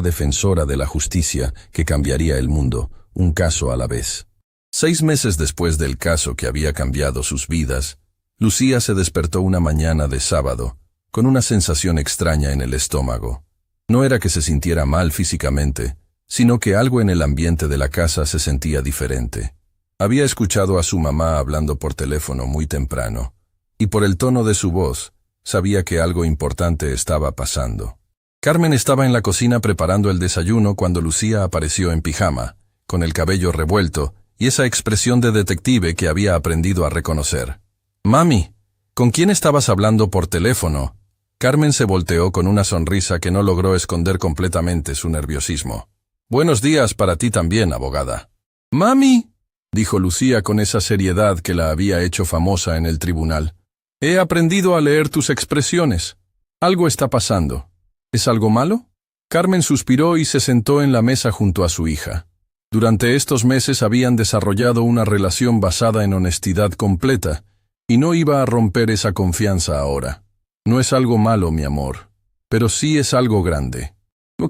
Speaker 1: defensora de la justicia que cambiaría el mundo, un caso a la vez. 6 meses después del caso que había cambiado sus vidas, Lucía se despertó una mañana de sábado, con una sensación extraña en el estómago. No era que se sintiera mal físicamente, sino que algo en el ambiente de la casa se sentía diferente. Había escuchado a su mamá hablando por teléfono muy temprano, y por el tono de su voz, sabía que algo importante estaba pasando. Carmen estaba en la cocina preparando el desayuno cuando Lucía apareció en pijama, con el cabello revuelto y esa expresión de detective que había aprendido a reconocer. «Mami, ¿con quién estabas hablando por teléfono?». Carmen se volteó con una sonrisa que no logró esconder completamente su nerviosismo. «Buenos días para ti también, abogada». «Mami», dijo Lucía con esa seriedad que la había hecho famosa en el tribunal, «he aprendido a leer tus expresiones. Algo está pasando. ¿Es algo malo? Carmen suspiró y se sentó en la mesa junto a su hija. Durante estos meses habían desarrollado una relación basada en honestidad completa, y no iba a romper esa confianza ahora. No es algo malo, mi amor, pero sí es algo grande.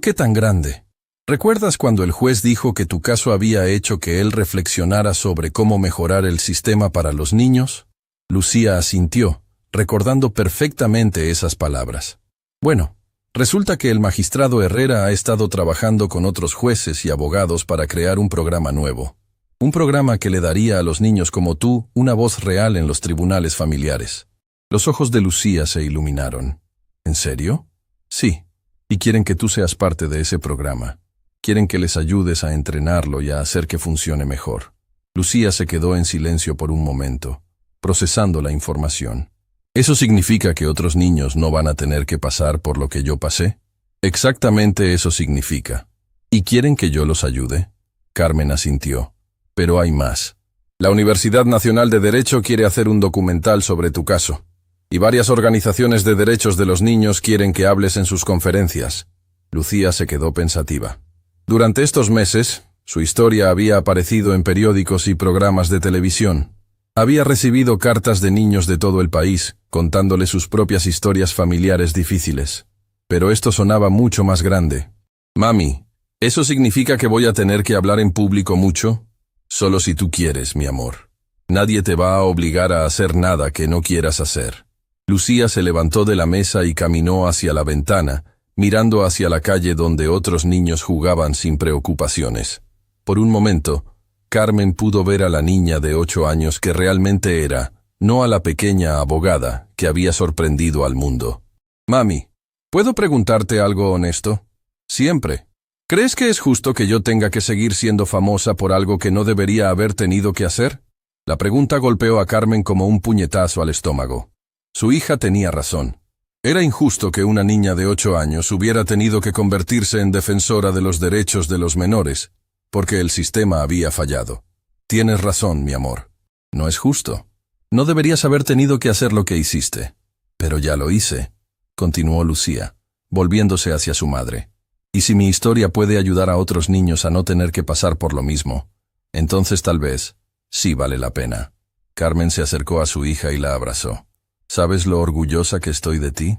Speaker 1: ¿Qué tan grande? ¿Recuerdas cuando el juez dijo que tu caso había hecho que él reflexionara sobre cómo mejorar el sistema para los niños? Lucía asintió, recordando perfectamente esas palabras. Bueno, resulta que el magistrado Herrera ha estado trabajando con otros jueces y abogados para crear un programa nuevo. Un programa que le daría a los niños como tú una voz real en los tribunales familiares. Los ojos de Lucía se iluminaron. ¿En serio? Sí. Y quieren que tú seas parte de ese programa. Quieren que les ayudes a entrenarlo y a hacer que funcione mejor. Lucía se quedó en silencio por un momento, procesando la información. ¿Eso significa que otros niños no van a tener que pasar por lo que yo pasé? Exactamente eso significa. ¿Y quieren que yo los ayude? Carmen asintió. Pero hay más. La Universidad Nacional de Derecho quiere hacer un documental sobre tu caso. Y varias organizaciones de derechos de los niños quieren que hables en sus conferencias. Lucía se quedó pensativa. Durante estos meses, su historia había aparecido en periódicos y programas de televisión. Había recibido cartas de niños de todo el país, contándole sus propias historias familiares difíciles. Pero esto sonaba mucho más grande. Mami, ¿eso significa que voy a tener que hablar en público mucho? Solo si tú quieres, mi amor. Nadie te va a obligar a hacer nada que no quieras hacer. Lucía se levantó de la mesa y caminó hacia la ventana, mirando hacia la calle donde otros niños jugaban sin preocupaciones. Por un momento, Carmen pudo ver a la niña de 8 años que realmente era, no a la pequeña abogada que había sorprendido al mundo. Mami, ¿puedo preguntarte algo honesto? Siempre. ¿Crees que es justo que yo tenga que seguir siendo famosa por algo que no debería haber tenido que hacer? La pregunta golpeó a Carmen como un puñetazo al estómago. Su hija tenía razón. Era injusto que una niña de 8 años hubiera tenido que convertirse en defensora de los derechos de los menores, porque el sistema había fallado. Tienes razón, mi amor. No es justo. No deberías haber tenido que hacer lo que hiciste. Pero ya lo hice, continuó Lucía, volviéndose hacia su madre. Y si mi historia puede ayudar a otros niños a no tener que pasar por lo mismo, entonces tal vez sí vale la pena. Carmen se acercó a su hija y la abrazó. ¿Sabes lo orgullosa que estoy de ti?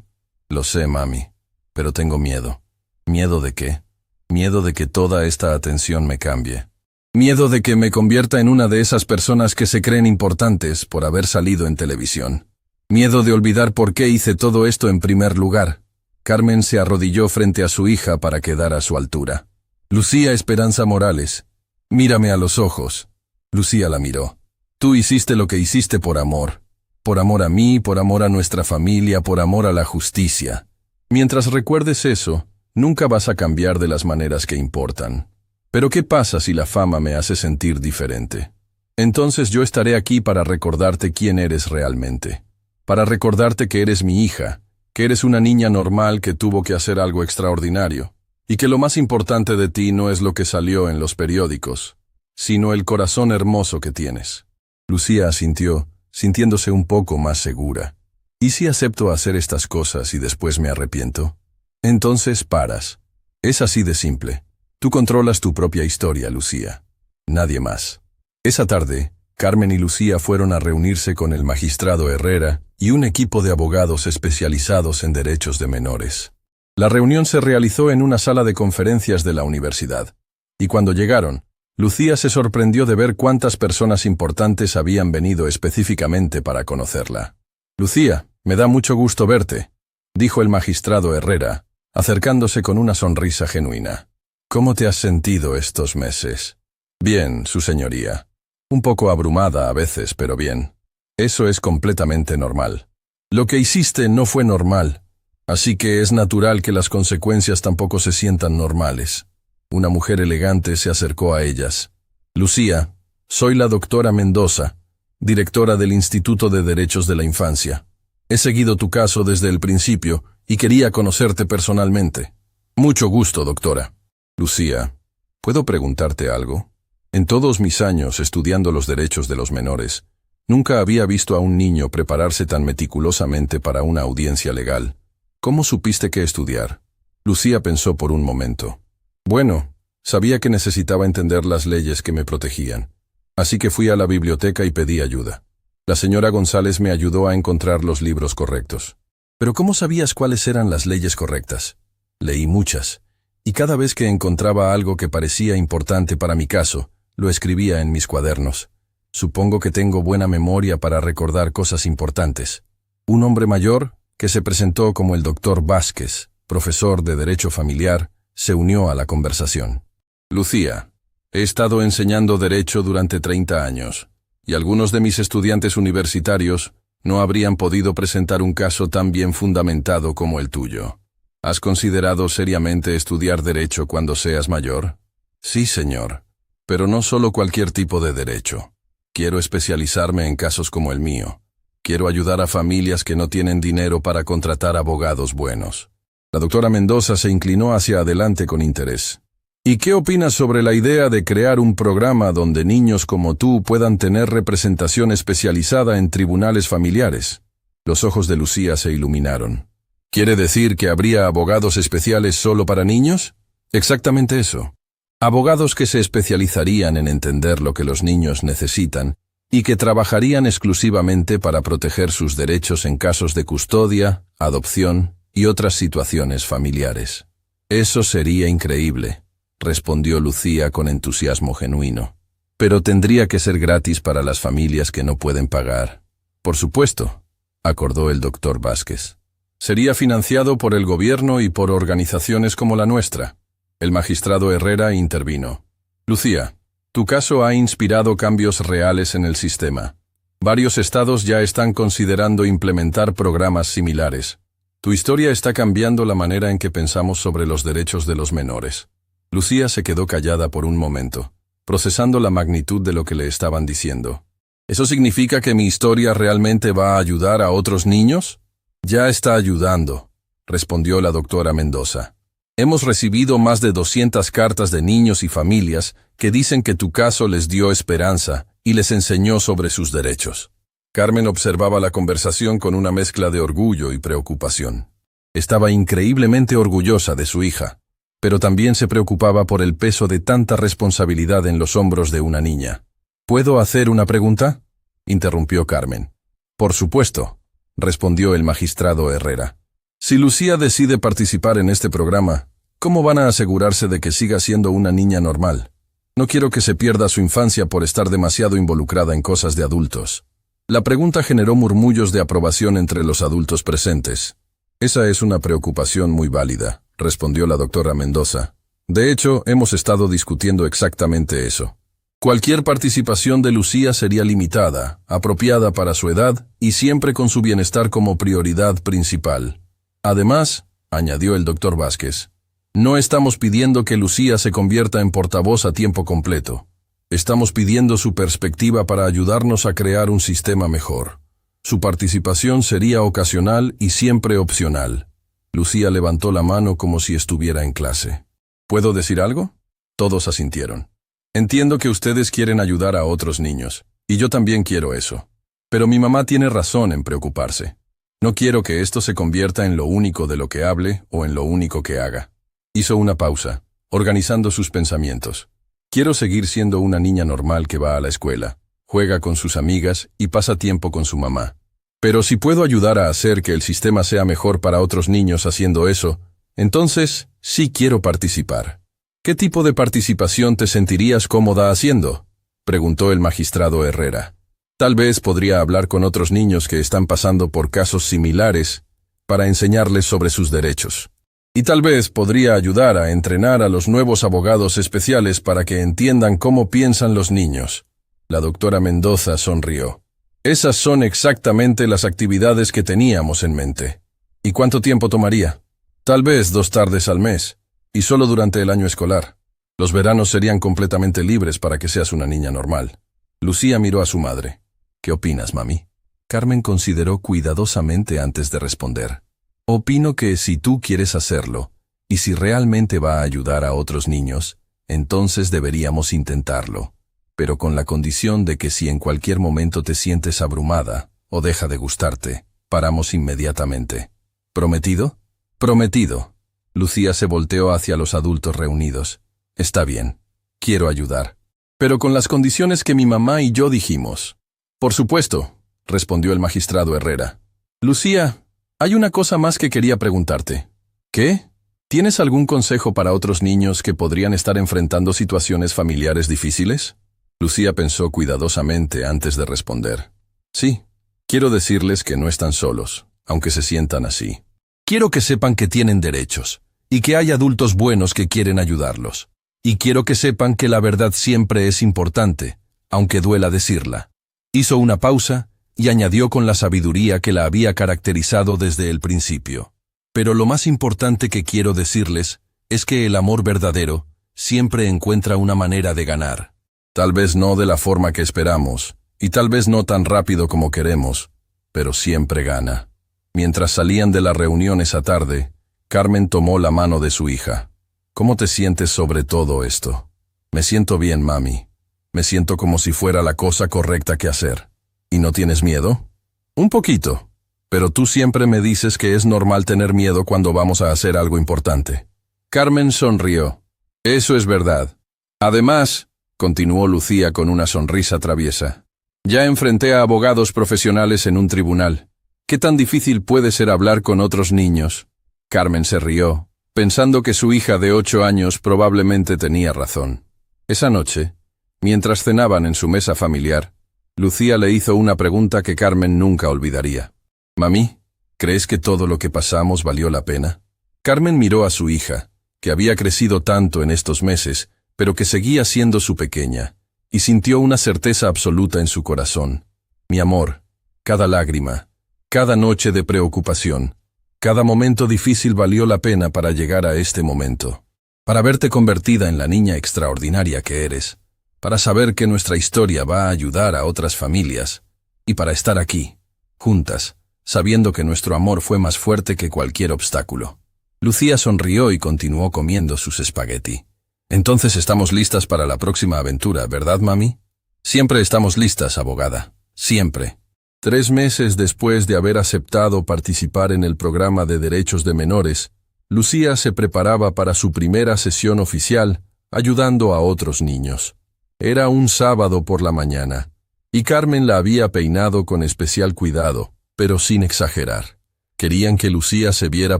Speaker 1: Lo sé, mami, pero tengo miedo. ¿Miedo de qué? Miedo de que toda esta atención me cambie. Miedo de que me convierta en una de esas personas que se creen importantes por haber salido en televisión. Miedo de olvidar por qué hice todo esto en primer lugar. Carmen se arrodilló frente a su hija para quedar a su altura. Lucía Esperanza Morales, mírame a los ojos. Lucía la miró. Tú hiciste lo que hiciste por amor. Por amor a mí, por amor a nuestra familia, por amor a la justicia. Mientras recuerdes eso, nunca vas a cambiar de las maneras que importan. Pero ¿qué pasa si la fama me hace sentir diferente? Entonces yo estaré aquí para recordarte quién eres realmente. Para recordarte que eres mi hija, que eres una niña normal que tuvo que hacer algo extraordinario, y que lo más importante de ti no es lo que salió en los periódicos, sino el corazón hermoso que tienes. Lucía asintió, sintiéndose un poco más segura. ¿Y si acepto hacer estas cosas y después me arrepiento? Entonces paras. Es así de simple. Tú controlas tu propia historia, Lucía. Nadie más. Esa tarde, Carmen y Lucía fueron a reunirse con el magistrado Herrera y un equipo de abogados especializados en derechos de menores. La reunión se realizó en una sala de conferencias de la universidad. Y cuando llegaron, Lucía se sorprendió de ver cuántas personas importantes habían venido específicamente para conocerla. Lucía, me da mucho gusto verte, dijo el magistrado Herrera, acercándose con una sonrisa genuina. ¿Cómo te has sentido estos meses? Bien, su señoría. Un poco abrumada a veces, pero bien. Eso es completamente normal. Lo que hiciste no fue normal, así que es natural que las consecuencias tampoco se sientan normales. Una mujer elegante se acercó a ellas. Lucía, soy la doctora Mendoza, directora del Instituto de Derechos de la Infancia. He seguido tu caso desde el principio y quería conocerte personalmente. Mucho gusto, doctora. Lucía, ¿puedo preguntarte algo? En todos mis años estudiando los derechos de los menores, nunca había visto a un niño prepararse tan meticulosamente para una audiencia legal. ¿Cómo supiste qué estudiar? Lucía pensó por un momento. Bueno, sabía que necesitaba entender las leyes que me protegían. Así que fui a la biblioteca y pedí ayuda. La señora González me ayudó a encontrar los libros correctos.
Speaker 2: ¿Pero cómo sabías cuáles eran las leyes correctas? Leí muchas, y cada vez que encontraba algo que parecía importante para mi caso, lo escribía en mis cuadernos. Supongo que tengo buena memoria para recordar cosas importantes. Un hombre mayor, que se presentó como el doctor Vázquez, profesor de Derecho Familiar, se unió a la conversación.
Speaker 1: Lucía, he estado enseñando Derecho durante 30 años, y algunos de mis estudiantes universitarios no habrían podido presentar un caso tan bien fundamentado como el tuyo. ¿Has considerado seriamente estudiar Derecho cuando seas mayor?
Speaker 2: Sí, señor.
Speaker 1: Pero no solo cualquier tipo de derecho. Quiero especializarme en casos como el mío. Quiero ayudar a familias que no tienen dinero para contratar abogados buenos. La doctora Mendoza se inclinó hacia adelante con interés. ¿Y qué opinas sobre la idea de crear un programa donde niños como tú puedan tener representación especializada en tribunales familiares? Los ojos de Lucía se iluminaron. ¿Quiere decir que habría abogados especiales solo para niños?
Speaker 2: Exactamente eso. Abogados que se especializarían en entender lo que los niños necesitan y que trabajarían exclusivamente para proteger sus derechos en casos de custodia, adopción y otras situaciones familiares.
Speaker 1: Eso sería increíble, respondió Lucía con entusiasmo genuino. Pero tendría que ser gratis para las familias que no pueden pagar.
Speaker 2: Por supuesto, acordó el doctor Vázquez.
Speaker 1: Sería financiado por el gobierno y por organizaciones como la nuestra. El magistrado Herrera intervino. Lucía, tu caso ha inspirado cambios reales en el sistema. Varios estados ya están considerando implementar programas similares. Tu historia está cambiando la manera en que pensamos sobre los derechos de los menores. Lucía se quedó callada por un momento, procesando la magnitud de lo que le estaban diciendo. ¿Eso significa que mi historia realmente va a ayudar a otros niños?
Speaker 2: Ya está ayudando, respondió la doctora Mendoza. Hemos recibido más de 200 cartas de niños y familias que dicen que tu caso les dio esperanza y les enseñó sobre sus derechos.
Speaker 1: Carmen observaba la conversación con una mezcla de orgullo y preocupación.
Speaker 2: Estaba increíblemente orgullosa de su hija, pero también se preocupaba por el peso de tanta responsabilidad en los hombros de una niña.
Speaker 1: ¿Puedo hacer una pregunta?, interrumpió Carmen.
Speaker 2: Por supuesto, respondió el magistrado Herrera.
Speaker 1: Si Lucía decide participar en este programa, ¿cómo van a asegurarse de que siga siendo una niña normal? No quiero que se pierda su infancia por estar demasiado involucrada en cosas de adultos. La pregunta generó murmullos de aprobación entre los adultos presentes. Esa es una preocupación muy válida, respondió la doctora Mendoza. De hecho, hemos estado discutiendo exactamente eso. Cualquier participación de Lucía sería limitada, apropiada para su edad y siempre con su bienestar como prioridad principal. Además, añadió el doctor Vázquez, no estamos pidiendo que Lucía se convierta en portavoz a tiempo completo. Estamos pidiendo su perspectiva para ayudarnos a crear un sistema mejor. Su participación sería ocasional y siempre opcional. Lucía levantó la mano como si estuviera en clase. ¿Puedo decir algo? Todos asintieron. Entiendo que ustedes quieren ayudar a otros niños, y yo también quiero eso. Pero mi mamá tiene razón en preocuparse. No quiero que esto se convierta en lo único de lo que hable o en lo único que haga. Hizo una pausa, organizando sus pensamientos. Quiero seguir siendo una niña normal que va a la escuela, juega con sus amigas y pasa tiempo con su mamá. Pero si puedo ayudar a hacer que el sistema sea mejor para otros niños haciendo eso, entonces sí quiero participar. ¿Qué tipo de participación te sentirías cómoda haciendo?, preguntó el magistrado Herrera. Tal vez podría hablar con otros niños que están pasando por casos similares para enseñarles sobre sus derechos. Y tal vez podría ayudar a entrenar a los nuevos abogados especiales para que entiendan cómo piensan los niños. La doctora Mendoza sonrió. Esas son exactamente las actividades que teníamos en mente. ¿Y cuánto tiempo tomaría? Tal vez 2 tardes al mes, y solo durante el año escolar. Los veranos serían completamente libres para que seas una niña normal. Lucía miró a su madre. ¿Qué opinas, mami?
Speaker 2: Carmen consideró cuidadosamente antes de responder. Opino que si tú quieres hacerlo, y si realmente va a ayudar a otros niños, entonces deberíamos intentarlo, pero con la condición de que si en cualquier momento te sientes abrumada o deja de gustarte, paramos inmediatamente. ¿Prometido?
Speaker 1: Prometido. Lucía se volteó hacia los adultos reunidos. Está bien. Quiero ayudar. Pero con las condiciones que mi mamá y yo dijimos. Por supuesto, respondió el magistrado Herrera. Lucía, hay una cosa más que quería preguntarte. ¿Qué? ¿Tienes algún consejo para otros niños que podrían estar enfrentando situaciones familiares difíciles? Lucía pensó cuidadosamente antes de responder. Sí, quiero decirles que no están solos, aunque se sientan así. Quiero que sepan que tienen derechos, y que hay adultos buenos que quieren ayudarlos. Y quiero que sepan que la verdad siempre es importante, aunque duela decirla. Hizo una pausa y añadió con la sabiduría que la había caracterizado desde el principio. Pero lo más importante que quiero decirles es que el amor verdadero siempre encuentra una manera de ganar. Tal vez no de la forma que esperamos, y tal vez no tan rápido como queremos, pero siempre gana. Mientras salían de la reunión esa tarde, Carmen tomó la mano de su hija. ¿Cómo te sientes sobre todo esto? Me siento bien, mami. Me siento como si fuera la cosa correcta que hacer. ¿Y no tienes miedo? Un poquito. Pero tú siempre me dices que es normal tener miedo cuando vamos a hacer algo importante. Carmen sonrió. Eso es verdad. Además, continuó Lucía con una sonrisa traviesa, ya enfrenté a abogados profesionales en un tribunal. ¿Qué tan difícil puede ser hablar con otros niños? Carmen se rió, pensando que su hija de 8 años probablemente tenía razón. Esa noche, mientras cenaban en su mesa familiar, Lucía le hizo una pregunta que Carmen nunca olvidaría. «Mami, ¿crees que todo lo que pasamos valió la pena?» Carmen miró a su hija, que había crecido tanto en estos meses, pero que seguía siendo su pequeña, y sintió una certeza absoluta en su corazón. «Mi amor, cada lágrima, cada noche de preocupación, cada momento difícil valió la pena para llegar a este momento, para verte convertida en la niña extraordinaria que eres, para saber que nuestra historia va a ayudar a otras familias, y para estar aquí, juntas, sabiendo que nuestro amor fue más fuerte que cualquier obstáculo». Lucía sonrió y continuó comiendo sus espagueti. «Entonces estamos listas para la próxima aventura, ¿verdad, mami?» «Siempre estamos listas, abogada. Siempre». 3 meses después de haber aceptado participar en el programa de derechos de menores, Lucía se preparaba para su primera sesión oficial, ayudando a otros niños. Era un sábado por la mañana, y Carmen la había peinado con especial cuidado, pero sin exagerar. Querían que Lucía se viera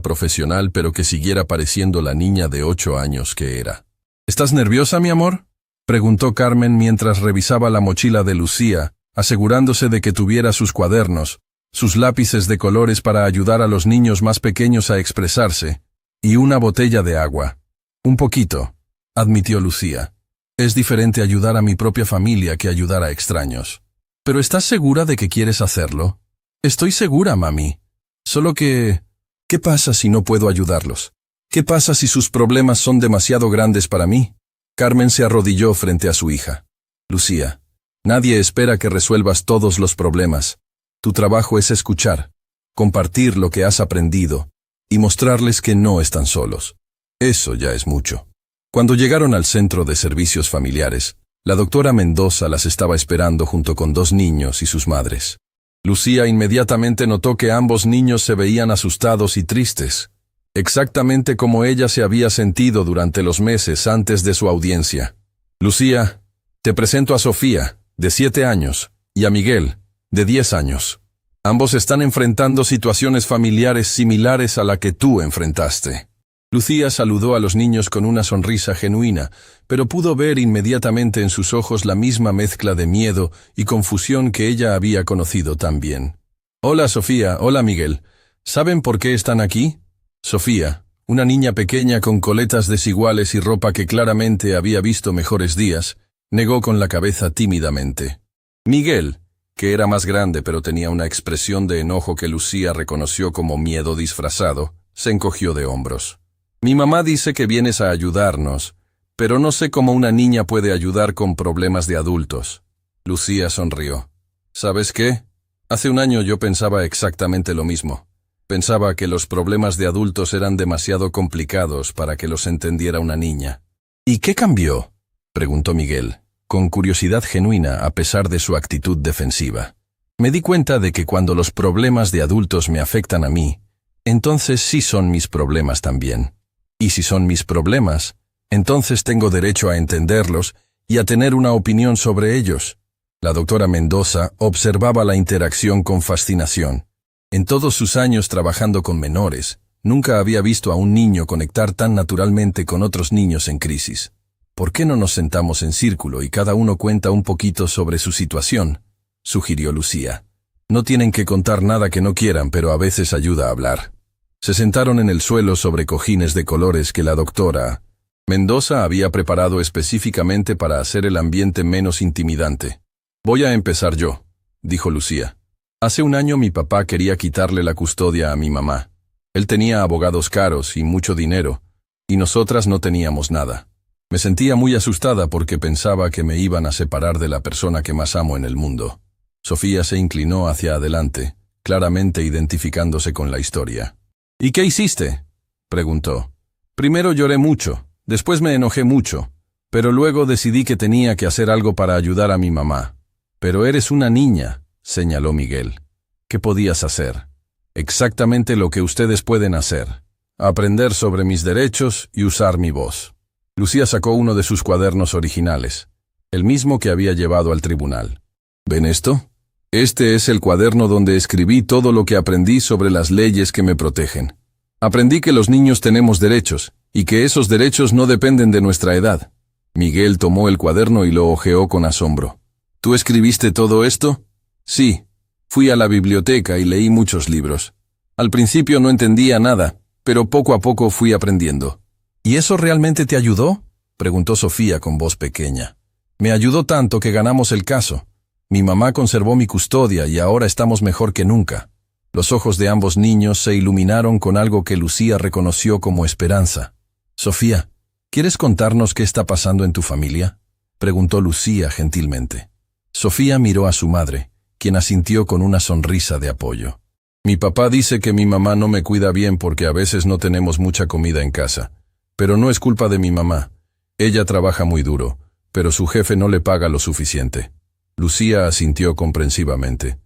Speaker 1: profesional, pero que siguiera pareciendo la niña de 8 años que era. «¿Estás nerviosa, mi amor?», preguntó Carmen mientras revisaba la mochila de Lucía, asegurándose de que tuviera sus cuadernos, sus lápices de colores para ayudar a los niños más pequeños a expresarse, y una botella de agua. «Un poquito», admitió Lucía. «Es diferente ayudar a mi propia familia que ayudar a extraños». «¿Pero estás segura de que quieres hacerlo?» «Estoy segura, mami. Solo que... ¿qué pasa si no puedo ayudarlos? ¿Qué pasa si sus problemas son demasiado grandes para mí?» Carmen se arrodilló frente a su hija. «Lucía, nadie espera que resuelvas todos los problemas. Tu trabajo es escuchar, compartir lo que has aprendido y mostrarles que no están solos. Eso ya es mucho». Cuando llegaron al centro de servicios familiares, la doctora Mendoza las estaba esperando junto con 2 niños y sus madres. Lucía inmediatamente notó que ambos niños se veían asustados y tristes, exactamente como ella se había sentido durante los meses antes de su audiencia. «Lucía, te presento a Sofía, de 7 años, y a Miguel, de 10 años. Ambos están enfrentando situaciones familiares similares a la que tú enfrentaste». Lucía saludó a los niños con una sonrisa genuina, pero pudo ver inmediatamente en sus ojos la misma mezcla de miedo y confusión que ella había conocido tan bien. «Hola, Sofía, hola, Miguel. ¿Saben por qué están aquí?» Sofía, una niña pequeña con coletas desiguales y ropa que claramente había visto mejores días, negó con la cabeza tímidamente. Miguel, que era más grande pero tenía una expresión de enojo que Lucía reconoció como miedo disfrazado, se encogió de hombros. «Mi mamá dice que vienes a ayudarnos, pero no sé cómo una niña puede ayudar con problemas de adultos». Lucía sonrió. «¿Sabes qué? Hace un año yo pensaba exactamente lo mismo. Pensaba que los problemas de adultos eran demasiado complicados para que los entendiera una niña». «¿Y qué cambió?», preguntó Miguel, con curiosidad genuina a pesar de su actitud defensiva. «Me di cuenta de que cuando los problemas de adultos me afectan a mí,
Speaker 2: entonces sí son mis problemas también. Y si son mis problemas, entonces tengo derecho a entenderlos y a tener una opinión sobre ellos. La doctora Mendoza observaba la interacción con fascinación. En todos sus años trabajando con menores, nunca había visto a un niño conectar tan naturalmente con otros niños en crisis. ¿Por qué no nos sentamos en círculo y cada uno cuenta un poquito sobre su situación?, sugirió Lucía. No tienen que contar nada que no quieran, pero a veces ayuda a hablar. Se sentaron en el suelo sobre cojines de colores que la doctora Mendoza había preparado específicamente para hacer el ambiente menos intimidante. Voy a empezar yo, dijo Lucía. Hace un año mi papá quería quitarle la custodia a mi mamá. Él tenía abogados caros y mucho dinero, y nosotras no teníamos nada. Me sentía muy asustada porque pensaba que me iban a separar de la persona que más amo en el mundo. Sofía se inclinó hacia adelante, claramente identificándose con la historia. ¿Y qué hiciste?, preguntó. Primero lloré mucho, después me enojé mucho, pero luego decidí que tenía que hacer algo para ayudar a mi mamá. Pero eres una niña, señaló Miguel. ¿Qué podías hacer? Exactamente lo que ustedes pueden hacer. Aprender sobre mis derechos y usar mi voz. Lucía sacó uno de sus cuadernos originales, el mismo que había llevado al tribunal. ¿Ven esto? Este es el cuaderno donde escribí todo lo que aprendí sobre las leyes que me protegen. Aprendí que los niños tenemos derechos, y que esos derechos no dependen de nuestra edad. Miguel tomó el cuaderno y lo hojeó con asombro. ¿Tú escribiste todo esto? Sí. Fui a la biblioteca y leí muchos libros. Al principio no entendía nada, pero poco a poco fui aprendiendo. ¿Y eso realmente te ayudó?, preguntó Sofía con voz pequeña. Me ayudó tanto que ganamos el caso. Mi mamá conservó mi custodia y ahora estamos mejor que nunca. Los ojos de ambos niños se iluminaron con algo que Lucía reconoció como esperanza. Sofía, ¿quieres contarnos qué está pasando en tu familia?, preguntó Lucía gentilmente. Sofía miró a su madre, quien asintió con una sonrisa de apoyo. Mi papá dice que mi mamá no me cuida bien porque a veces no tenemos mucha comida en casa. Pero no es culpa de mi mamá. Ella trabaja muy duro, pero su jefe no le paga lo suficiente. Lucía asintió comprensivamente.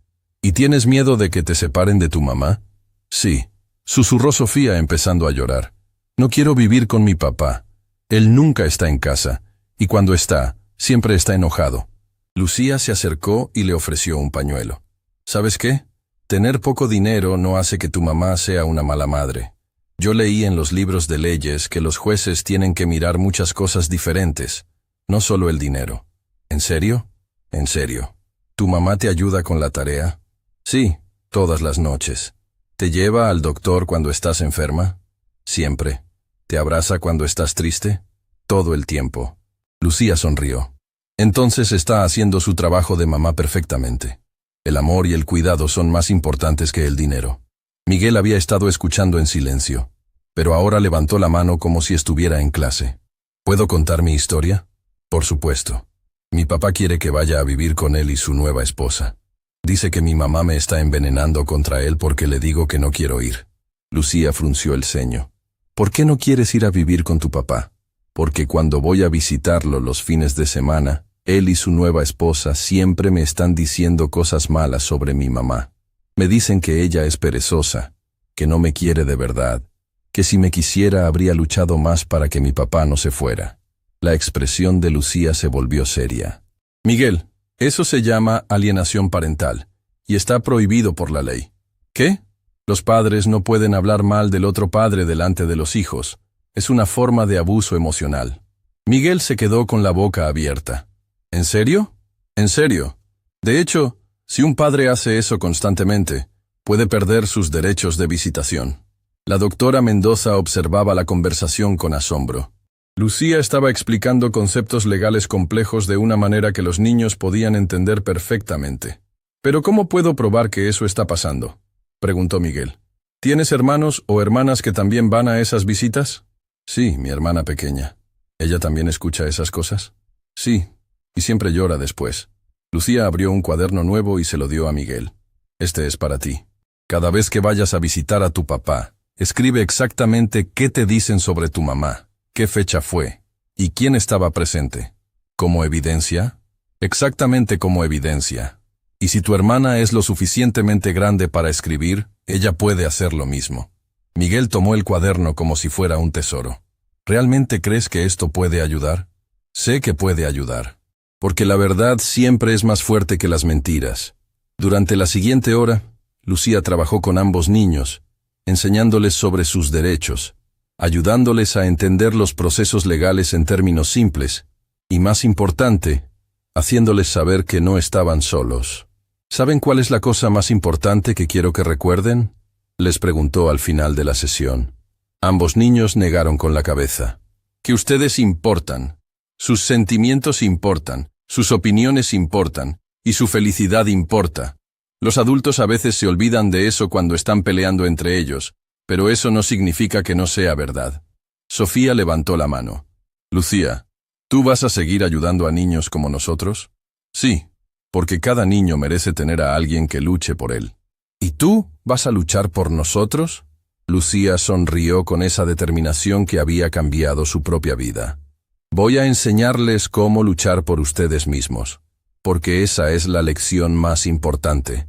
Speaker 2: ¿Y tienes miedo de que te separen de tu mamá? Sí, susurró Sofía empezando a llorar. No quiero vivir con mi papá. Él nunca está en casa, y cuando está, siempre está enojado. Lucía se acercó y le ofreció un pañuelo. ¿Sabes qué? Tener poco dinero no hace que tu mamá sea una mala madre. Yo leí en los libros de leyes que los jueces tienen que mirar muchas cosas diferentes, no solo el dinero. ¿En serio? En serio. ¿Tu mamá te ayuda con la tarea? Sí, todas las noches. ¿Te lleva al doctor cuando estás enferma? Siempre. ¿Te abraza cuando estás triste? Todo el tiempo. Lucía sonrió. Entonces está haciendo su trabajo de mamá perfectamente. El amor y el cuidado son más importantes que el dinero. Miguel había estado escuchando en silencio, pero ahora levantó la mano como si estuviera en clase. ¿Puedo contar mi historia? Por supuesto. Mi papá quiere que vaya a vivir con él y su nueva esposa. Dice que mi mamá me está envenenando contra él porque le digo que no quiero ir. Lucía frunció el ceño. ¿Por qué no quieres ir a vivir con tu papá? Porque cuando voy a visitarlo los fines de semana, él y su nueva esposa siempre me están diciendo cosas malas sobre mi mamá. Me dicen que ella es perezosa, que no me quiere de verdad, que si me quisiera habría luchado más para que mi papá no se fuera. La expresión de Lucía se volvió seria. Miguel, eso se llama alienación parental, y está prohibido por la ley. ¿Qué? Los padres no pueden hablar mal del otro padre delante de los hijos. Es una forma de abuso emocional. Miguel se quedó con la boca abierta. ¿En serio? En serio. De hecho, si un padre hace eso constantemente, puede perder sus derechos de visitación. La doctora Mendoza observaba la conversación con asombro. Lucía estaba explicando conceptos legales complejos de una manera que los niños podían entender perfectamente. ¿Pero cómo puedo probar que eso está pasando?, preguntó Miguel. ¿Tienes hermanos o hermanas que también van a esas visitas? Sí, mi hermana pequeña. ¿Ella también escucha esas cosas? Sí, y siempre llora después. Lucía abrió un cuaderno nuevo y se lo dio a Miguel. Este es para ti. Cada vez que vayas a visitar a tu papá, escribe exactamente qué te dicen sobre tu mamá, qué fecha fue y quién estaba presente. ¿Como evidencia? Exactamente como evidencia. Y si tu hermana es lo suficientemente grande para escribir, ella puede hacer lo mismo.
Speaker 1: Miguel tomó el cuaderno como si fuera un tesoro. ¿Realmente crees que esto puede ayudar? Sé que puede ayudar. Porque la verdad siempre es más fuerte que las mentiras. Durante la siguiente hora, Lucía trabajó con ambos niños, enseñándoles sobre sus derechos, ayudándoles a entender los procesos legales en términos simples, y más importante, haciéndoles saber que no estaban solos. ¿Saben cuál es la cosa más importante que quiero que recuerden?, les preguntó al final de la sesión. Ambos niños negaron con la cabeza. Que ustedes importan. Sus sentimientos importan, sus opiniones importan, y su felicidad importa. Los adultos a veces se olvidan de eso cuando están peleando entre ellos, pero eso no significa que no sea verdad. Sofía levantó la mano. Lucía, ¿tú vas a seguir ayudando a niños como nosotros? Sí, porque cada niño merece tener a alguien que luche por él. ¿Y tú vas a luchar por nosotros? Lucía sonrió con esa determinación que había cambiado su propia vida. Voy a enseñarles cómo luchar por ustedes mismos, porque esa es la lección más importante.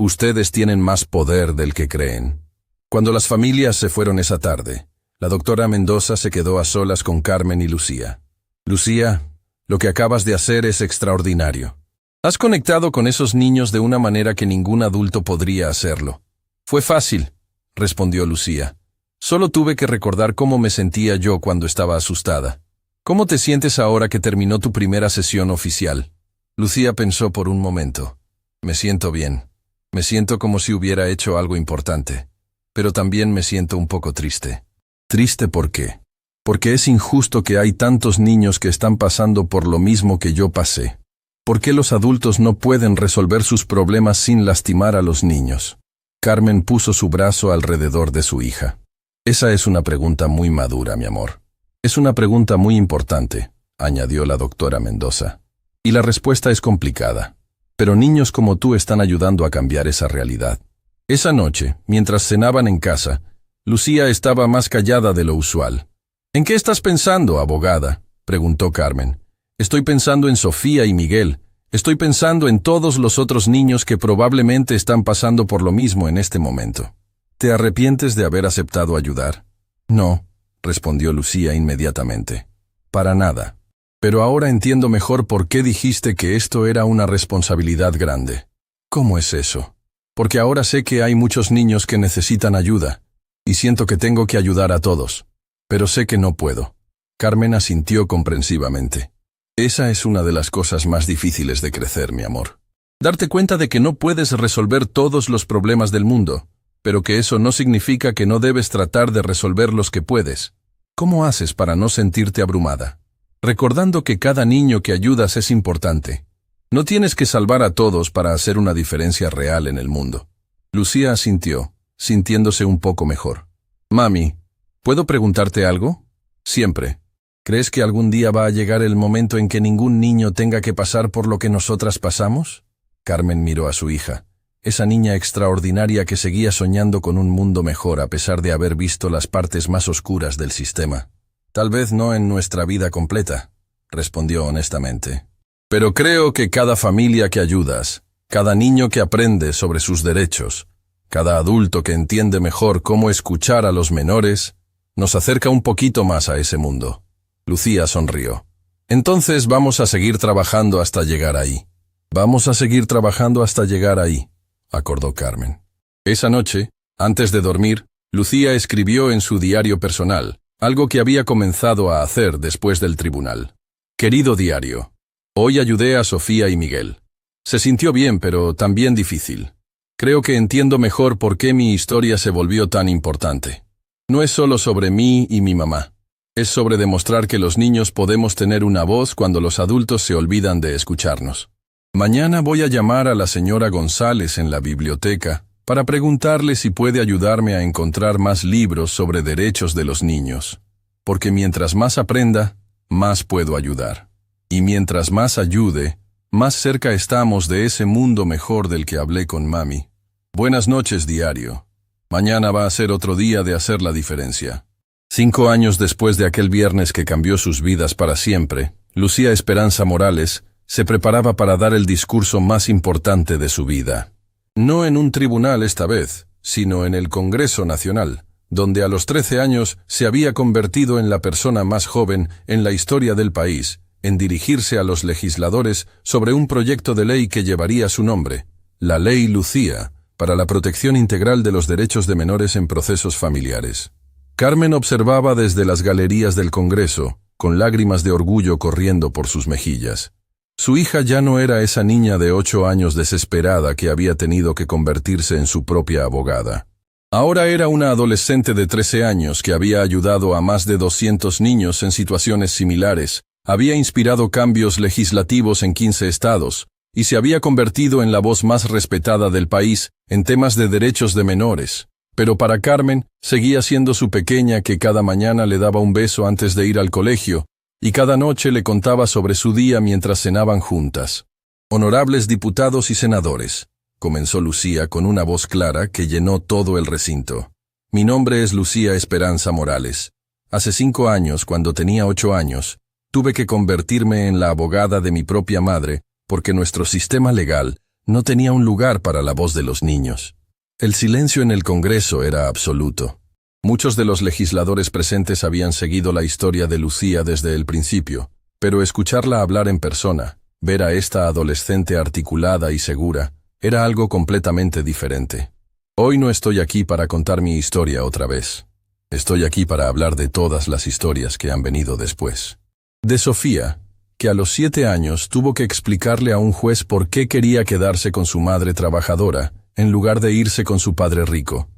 Speaker 1: Ustedes tienen más poder del que creen. Cuando las familias se fueron esa tarde, la doctora Mendoza se quedó a solas con Carmen y Lucía. Lucía, lo que acabas de hacer es extraordinario. Has conectado con esos niños de una manera que ningún adulto podría hacerlo. Fue fácil, respondió Lucía. Solo tuve que recordar cómo me sentía yo cuando estaba asustada. ¿Cómo te sientes ahora que terminó tu primera sesión oficial? Lucía pensó por un momento. Me siento bien. Me siento como si hubiera hecho algo importante. Pero también me siento un poco triste. ¿Triste por qué? Porque es injusto que hay tantos niños que están pasando por lo mismo que yo pasé. ¿Por qué los adultos no pueden resolver sus problemas sin lastimar a los niños? Carmen puso su brazo alrededor de su hija. Esa es una pregunta muy madura, mi amor. Es una pregunta muy importante, añadió la doctora Mendoza. Y la respuesta es complicada. Pero niños como tú están ayudando a cambiar esa realidad. Esa noche, mientras cenaban en casa, Lucía estaba más callada de lo usual. ¿En qué estás pensando, abogada?, preguntó Carmen. Estoy pensando en Sofía y Miguel. Estoy pensando en todos los otros niños que probablemente están pasando por lo mismo en este momento. ¿Te arrepientes de haber aceptado ayudar? No, respondió Lucía inmediatamente. Para nada. Pero ahora entiendo mejor por qué dijiste que esto era una responsabilidad grande. ¿Cómo es eso? Porque ahora sé que hay muchos niños que necesitan ayuda, y siento que tengo que ayudar a todos. Pero sé que no puedo. Carmen asintió comprensivamente. Esa es una de las cosas más difíciles de crecer, mi amor. Darte cuenta de que no puedes resolver todos los problemas del mundo, pero que eso no significa que no debes tratar de resolver los que puedes. ¿Cómo haces para no sentirte abrumada? Recordando que cada niño que ayudas es importante. No tienes que salvar a todos para hacer una diferencia real en el mundo. Lucía asintió, sintiéndose un poco mejor. Mami, ¿puedo preguntarte algo? Siempre. ¿Crees que algún día va a llegar el momento en que ningún niño tenga que pasar por lo que nosotras pasamos? Carmen miró a su hija, esa niña extraordinaria que seguía soñando con un mundo mejor a pesar de haber visto las partes más oscuras del sistema. Tal vez no en nuestra vida completa, respondió honestamente. Pero creo que cada familia que ayudas, cada niño que aprende sobre sus derechos, cada adulto que entiende mejor cómo escuchar a los menores, nos acerca un poquito más a ese mundo. Lucía sonrió. Entonces vamos a seguir trabajando hasta llegar ahí. Vamos a seguir trabajando hasta llegar ahí, acordó Carmen. Esa noche, antes de dormir, Lucía escribió en su diario personal, algo que había comenzado a hacer después del tribunal. Querido diario, hoy ayudé a Sofía y Miguel. Se sintió bien, pero también difícil. Creo que entiendo mejor por qué mi historia se volvió tan importante. No es solo sobre mí y mi mamá. Es sobre demostrar que los niños podemos tener una voz cuando los adultos se olvidan de escucharnos. Mañana voy a llamar a la señora González en la biblioteca para preguntarle si puede ayudarme a encontrar más libros sobre derechos de los niños. Porque mientras más aprenda, más puedo ayudar. Y mientras más ayude, más cerca estamos de ese mundo mejor del que hablé con mami. Buenas noches, diario. Mañana va a ser otro día de hacer la diferencia. 5 años después de aquel viernes que cambió sus vidas para siempre, Lucía Esperanza Morales se preparaba para dar el discurso más importante de su vida. No en un tribunal esta vez, sino en el Congreso Nacional, donde a los 13 años se había convertido en la persona más joven en la historia del país en dirigirse a los legisladores sobre un proyecto de ley que llevaría su nombre, la Ley Lucía, para la protección integral de los derechos de menores en procesos familiares. Carmen observaba desde las galerías del Congreso, con lágrimas de orgullo corriendo por sus mejillas. Su hija ya no era esa niña de 8 años desesperada que había tenido que convertirse en su propia abogada. Ahora era una adolescente de 13 años que había ayudado a más de 200 niños en situaciones similares, había inspirado cambios legislativos en 15 estados, y se había convertido en la voz más respetada del país en temas de derechos de menores. Pero para Carmen, seguía siendo su pequeña que cada mañana le daba un beso antes de ir al colegio, y cada noche le contaba sobre su día mientras cenaban juntas. Honorables diputados y senadores, comenzó Lucía con una voz clara que llenó todo el recinto. Mi nombre es Lucía Esperanza Morales. Hace 5 años, cuando tenía 8 años, tuve que convertirme en la abogada de mi propia madre porque nuestro sistema legal no tenía un lugar para la voz de los niños. El silencio en el Congreso era absoluto. Muchos de los legisladores presentes habían seguido la historia de Lucía desde el principio, pero escucharla hablar en persona, ver a esta adolescente articulada y segura, era algo completamente diferente. Hoy no estoy aquí para contar mi historia otra vez. Estoy aquí para hablar de todas las historias que han venido después. De Sofía, que a los 7 años tuvo que explicarle a un juez por qué quería quedarse con su madre trabajadora, en lugar de irse con su padre rico.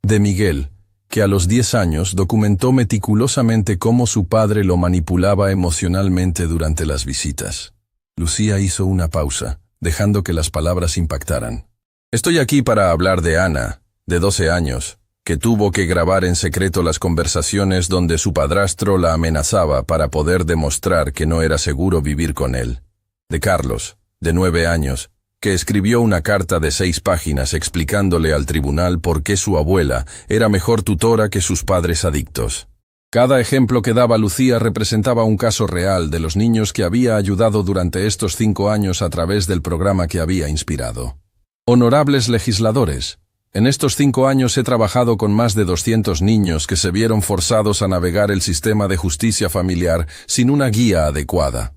Speaker 1: De Miguel, que a los 10 años documentó meticulosamente cómo su padre lo manipulaba emocionalmente durante las visitas. Lucía hizo una pausa, dejando que las palabras impactaran. Estoy aquí para hablar de Ana, de 12 años, que tuvo que grabar en secreto las conversaciones donde su padrastro la amenazaba para poder demostrar que no era seguro vivir con él. De Carlos, de 9 años, que escribió una carta de 6 páginas explicándole al tribunal por qué su abuela era mejor tutora que sus padres adictos. Cada ejemplo que daba Lucía representaba un caso real de los niños que había ayudado durante estos 5 años a través del programa que había inspirado. Honorables legisladores, en estos 5 años he trabajado con más de 200 niños que se vieron forzados a navegar el sistema de justicia familiar sin una guía adecuada.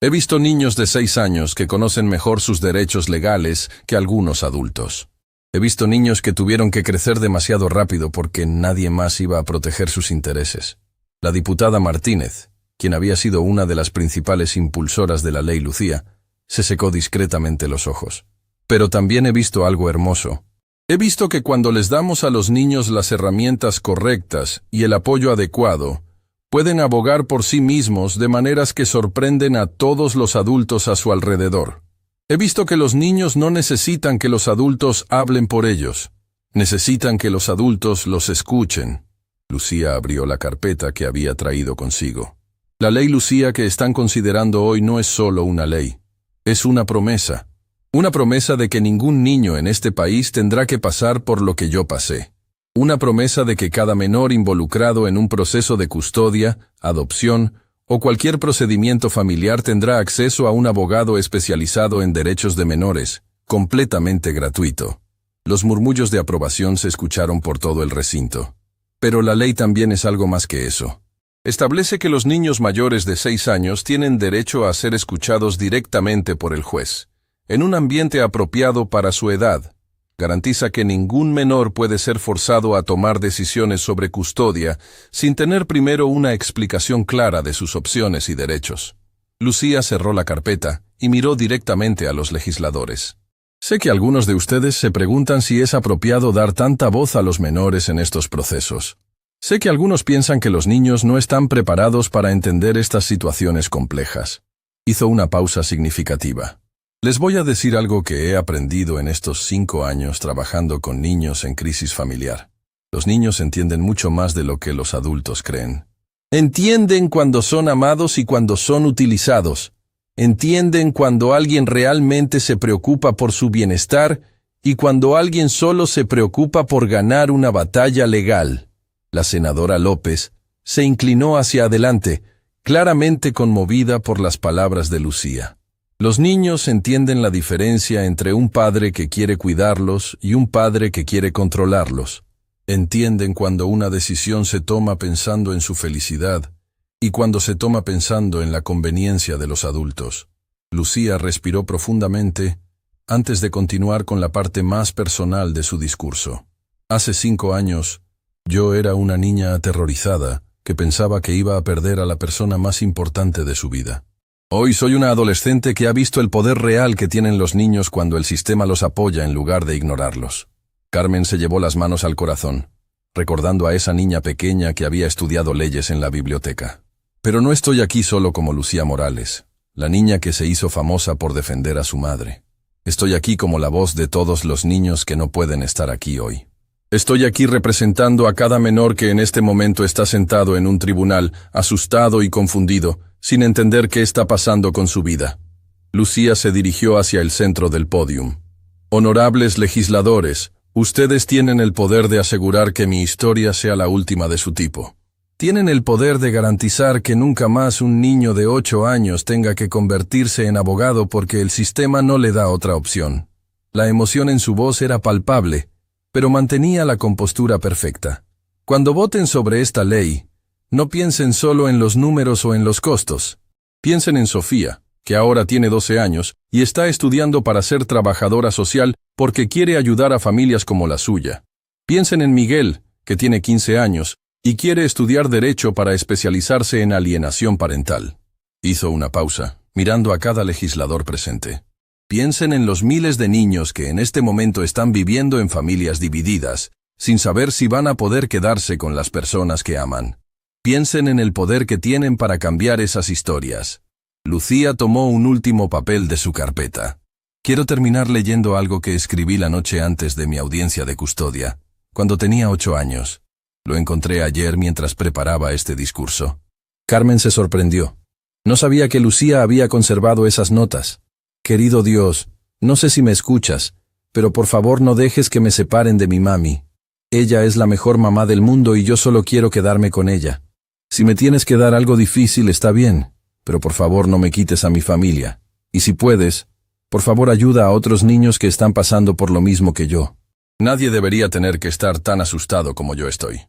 Speaker 1: He visto niños de 6 años que conocen mejor sus derechos legales que algunos adultos. He visto niños que tuvieron que crecer demasiado rápido porque nadie más iba a proteger sus intereses. La diputada Martínez, quien había sido una de las principales impulsoras de la Ley Lucía, se secó discretamente los ojos. Pero también he visto algo hermoso. He visto que cuando les damos a los niños las herramientas correctas y el apoyo adecuado, pueden abogar por sí mismos de maneras que sorprenden a todos los adultos a su alrededor. He visto que los niños no necesitan que los adultos hablen por ellos. Necesitan que los adultos los escuchen. Lucía abrió la carpeta que había traído consigo. La Ley Lucía que están considerando hoy no es solo una ley. Es una promesa. Una promesa de que ningún niño en este país tendrá que pasar por lo que yo pasé. Una promesa de que cada menor involucrado en un proceso de custodia, adopción o cualquier procedimiento familiar tendrá acceso a un abogado especializado en derechos de menores, completamente gratuito. Los murmullos de aprobación se escucharon por todo el recinto. Pero la ley también es algo más que eso. Establece que los niños mayores de 6 años tienen derecho a ser escuchados directamente por el juez, en un ambiente apropiado para su edad. Garantiza que ningún menor puede ser forzado a tomar decisiones sobre custodia sin tener primero una explicación clara de sus opciones y derechos. Lucía cerró la carpeta y miró directamente a los legisladores. Sé que algunos de ustedes se preguntan si es apropiado dar tanta voz a los menores en estos procesos. Sé que algunos piensan que los niños no están preparados para entender estas situaciones complejas. Hizo una pausa significativa. Les voy a decir algo que he aprendido en estos 5 años trabajando con niños en crisis familiar. Los niños entienden mucho más de lo que los adultos creen. Entienden cuando son amados y cuando son utilizados. Entienden cuando alguien realmente se preocupa por su bienestar y cuando alguien solo se preocupa por ganar una batalla legal. La senadora López se inclinó hacia adelante, claramente conmovida por las palabras de Lucía. Los niños entienden la diferencia entre un padre que quiere cuidarlos y un padre que quiere controlarlos. Entienden cuando una decisión se toma pensando en su felicidad y cuando se toma pensando en la conveniencia de los adultos. Lucía respiró profundamente antes de continuar con la parte más personal de su discurso. Hace 5 años, yo era una niña aterrorizada que pensaba que iba a perder a la persona más importante de su vida. Hoy soy una adolescente que ha visto el poder real que tienen los niños cuando el sistema los apoya en lugar de ignorarlos. Carmen se llevó las manos al corazón, recordando a esa niña pequeña que había estudiado leyes en la biblioteca. Pero no estoy aquí solo como Lucía Morales, la niña que se hizo famosa por defender a su madre. Estoy aquí como la voz de todos los niños que no pueden estar aquí hoy. Estoy aquí representando a cada menor que en este momento está sentado en un tribunal, asustado y confundido, sin entender qué está pasando con su vida. Lucía se dirigió hacia el centro del pódium. Honorables legisladores, ustedes tienen el poder de asegurar que mi historia sea la última de su tipo. Tienen el poder de garantizar que nunca más un niño de 8 años tenga que convertirse en abogado porque el sistema no le da otra opción. La emoción en su voz era palpable, pero mantenía la compostura perfecta. Cuando voten sobre esta ley, no piensen solo en los números o en los costos. Piensen en Sofía, que ahora tiene 12 años y está estudiando para ser trabajadora social porque quiere ayudar a familias como la suya. Piensen en Miguel, que tiene 15 años y quiere estudiar Derecho para especializarse en alienación parental. Hizo una pausa, mirando a cada legislador presente. Piensen en los miles de niños que en este momento están viviendo en familias divididas, sin saber si van a poder quedarse con las personas que aman. Piensen en el poder que tienen para cambiar esas historias. Lucía tomó un último papel de su carpeta. Quiero terminar leyendo algo que escribí la noche antes de mi audiencia de custodia, cuando tenía 8 años. Lo encontré ayer mientras preparaba este discurso. Carmen se sorprendió. No sabía que Lucía había conservado esas notas. Querido Dios, no sé si me escuchas, pero por favor no dejes que me separen de mi mami. Ella es la mejor mamá del mundo y yo solo quiero quedarme con ella. Si me tienes que dar algo difícil está bien, pero por favor no me quites a mi familia. Y si puedes, por favor ayuda a otros niños que están pasando por lo mismo que yo. Nadie debería tener que estar tan asustado como yo estoy.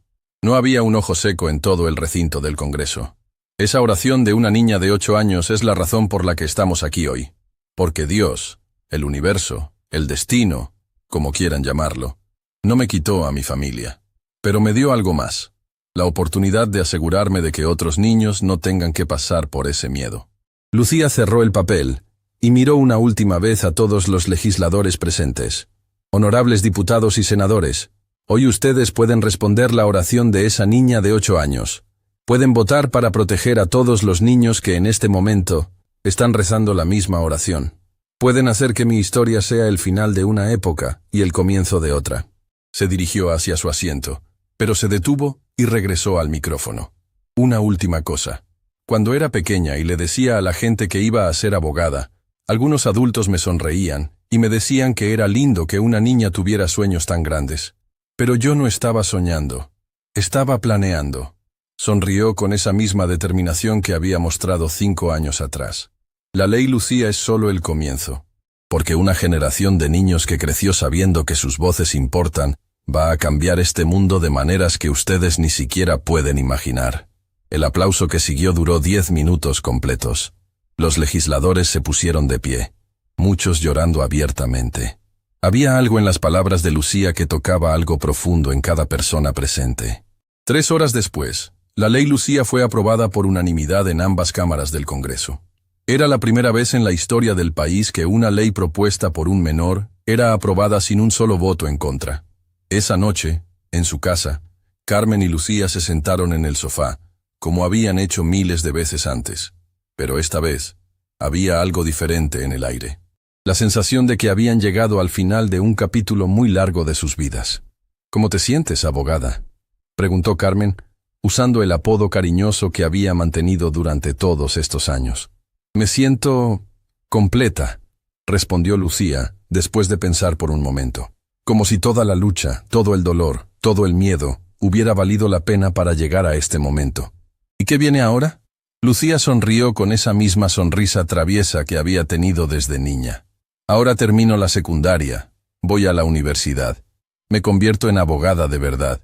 Speaker 1: No había un ojo seco en todo el recinto del Congreso. Esa oración de una niña de 8 años es la razón por la que estamos aquí hoy. Porque Dios, el universo, el destino, como quieran llamarlo, no me quitó a mi familia, pero me dio algo más. La oportunidad de asegurarme de que otros niños no tengan que pasar por ese miedo. Lucía cerró el papel y miró una última vez a todos los legisladores presentes. Honorables diputados y senadores, hoy ustedes pueden responder la oración de esa niña de 8 años. Pueden votar para proteger a todos los niños que en este momento están rezando la misma oración. Pueden hacer que mi historia sea el final de una época y el comienzo de otra. Se dirigió hacia su asiento, pero se detuvo y regresó al micrófono. Una última cosa. Cuando era pequeña y le decía a la gente que iba a ser abogada, algunos adultos me sonreían y me decían que era lindo que una niña tuviera sueños tan grandes. Pero yo no estaba soñando. Estaba planeando. Sonrió con esa misma determinación que había mostrado 5 años atrás. La ley Lucía es solo el comienzo, porque una generación de niños que creció sabiendo que sus voces importan, va a cambiar este mundo de maneras que ustedes ni siquiera pueden imaginar. El aplauso que siguió duró 10 minutos completos. Los legisladores se pusieron de pie, muchos llorando abiertamente. Había algo en las palabras de Lucía que tocaba algo profundo en cada persona presente. 3 horas después, la ley Lucía fue aprobada por unanimidad en ambas cámaras del Congreso. Era la primera vez en la historia del país que una ley propuesta por un menor era aprobada sin un solo voto en contra. Esa noche, en su casa, Carmen y Lucía se sentaron en el sofá, como habían hecho miles de veces antes. Pero esta vez, había algo diferente en el aire. La sensación de que habían llegado al final de un capítulo muy largo de sus vidas. ¿Cómo te sientes, abogada?, preguntó Carmen, usando el apodo cariñoso que había mantenido durante todos estos años. Me siento completa, respondió Lucía, después de pensar por un momento. Como si toda la lucha, todo el dolor, todo el miedo, hubiera valido la pena para llegar a este momento. ¿Y qué viene ahora? Lucía sonrió con esa misma sonrisa traviesa que había tenido desde niña. Ahora termino la secundaria, voy a la universidad. Me convierto en abogada de verdad,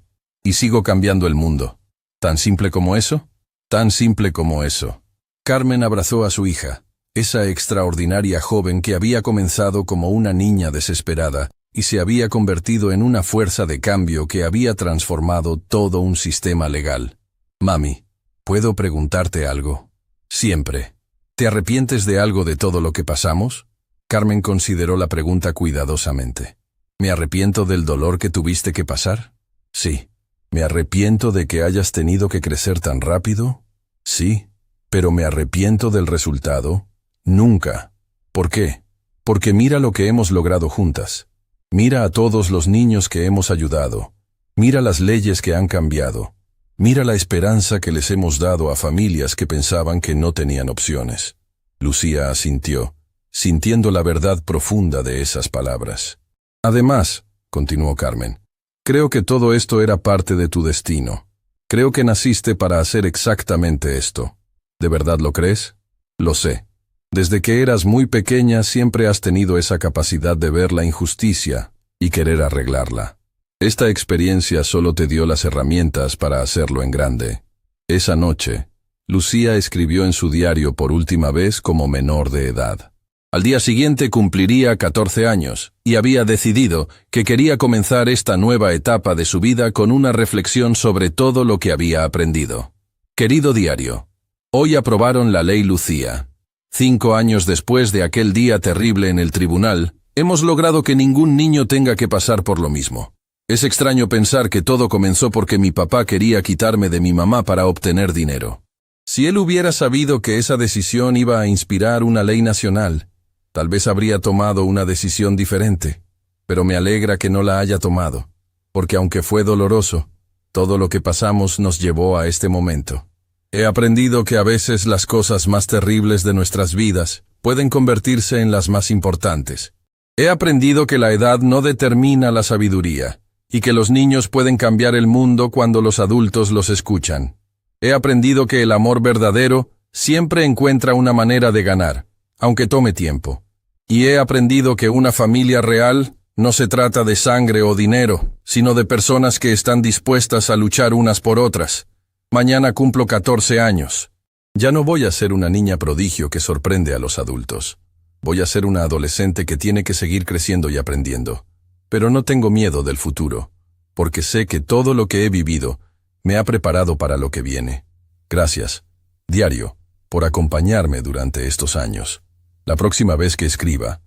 Speaker 1: Y sigo cambiando el mundo. ¿Tan simple como eso? Tan simple como eso. Carmen abrazó a su hija, esa extraordinaria joven que había comenzado como una niña desesperada y se había convertido en una fuerza de cambio que había transformado todo un sistema legal. Mami, ¿puedo preguntarte algo? Siempre. ¿Te arrepientes de algo de todo lo que pasamos? Carmen consideró la pregunta cuidadosamente. ¿Me arrepiento del dolor que tuviste que pasar? Sí. ¿Me arrepiento de que hayas tenido que crecer tan rápido? Sí. ¿Pero me arrepiento del resultado? Nunca. ¿Por qué? Porque mira lo que hemos logrado juntas. Mira a todos los niños que hemos ayudado. Mira las leyes que han cambiado. Mira la esperanza que les hemos dado a familias que pensaban que no tenían opciones. Lucía asintió, sintiendo la verdad profunda de esas palabras. Además, continuó Carmen, creo que todo esto era parte de tu destino. Creo que naciste para hacer exactamente esto. ¿De verdad lo crees? Lo sé. Desde que eras muy pequeña siempre has tenido esa capacidad de ver la injusticia y querer arreglarla. Esta experiencia solo te dio las herramientas para hacerlo en grande. Esa noche, Lucía escribió en su diario por última vez como menor de edad. Al día siguiente cumpliría 14 años y había decidido que quería comenzar esta nueva etapa de su vida con una reflexión sobre todo lo que había aprendido. Querido diario, hoy aprobaron la ley Lucía. 5 años después de aquel día terrible en el tribunal, hemos logrado que ningún niño tenga que pasar por lo mismo. Es extraño pensar que todo comenzó porque mi papá quería quitarme de mi mamá para obtener dinero. Si él hubiera sabido que esa decisión iba a inspirar una ley nacional, tal vez habría tomado una decisión diferente, pero me alegra que no la haya tomado, porque aunque fue doloroso, todo lo que pasamos nos llevó a este momento. He aprendido que a veces las cosas más terribles de nuestras vidas pueden convertirse en las más importantes. He aprendido que la edad no determina la sabiduría, y que los niños pueden cambiar el mundo cuando los adultos los escuchan. He aprendido que el amor verdadero siempre encuentra una manera de ganar, aunque tome tiempo. Y he aprendido que una familia real no se trata de sangre o dinero, sino de personas que están dispuestas a luchar unas por otras. Mañana cumplo 14 años. Ya no voy a ser una niña prodigio que sorprende a los adultos. Voy a ser una adolescente que tiene que seguir creciendo y aprendiendo. Pero no tengo miedo del futuro, porque sé que todo lo que he vivido me ha preparado para lo que viene. Gracias, diario, por acompañarme durante estos años. La próxima vez que escriba,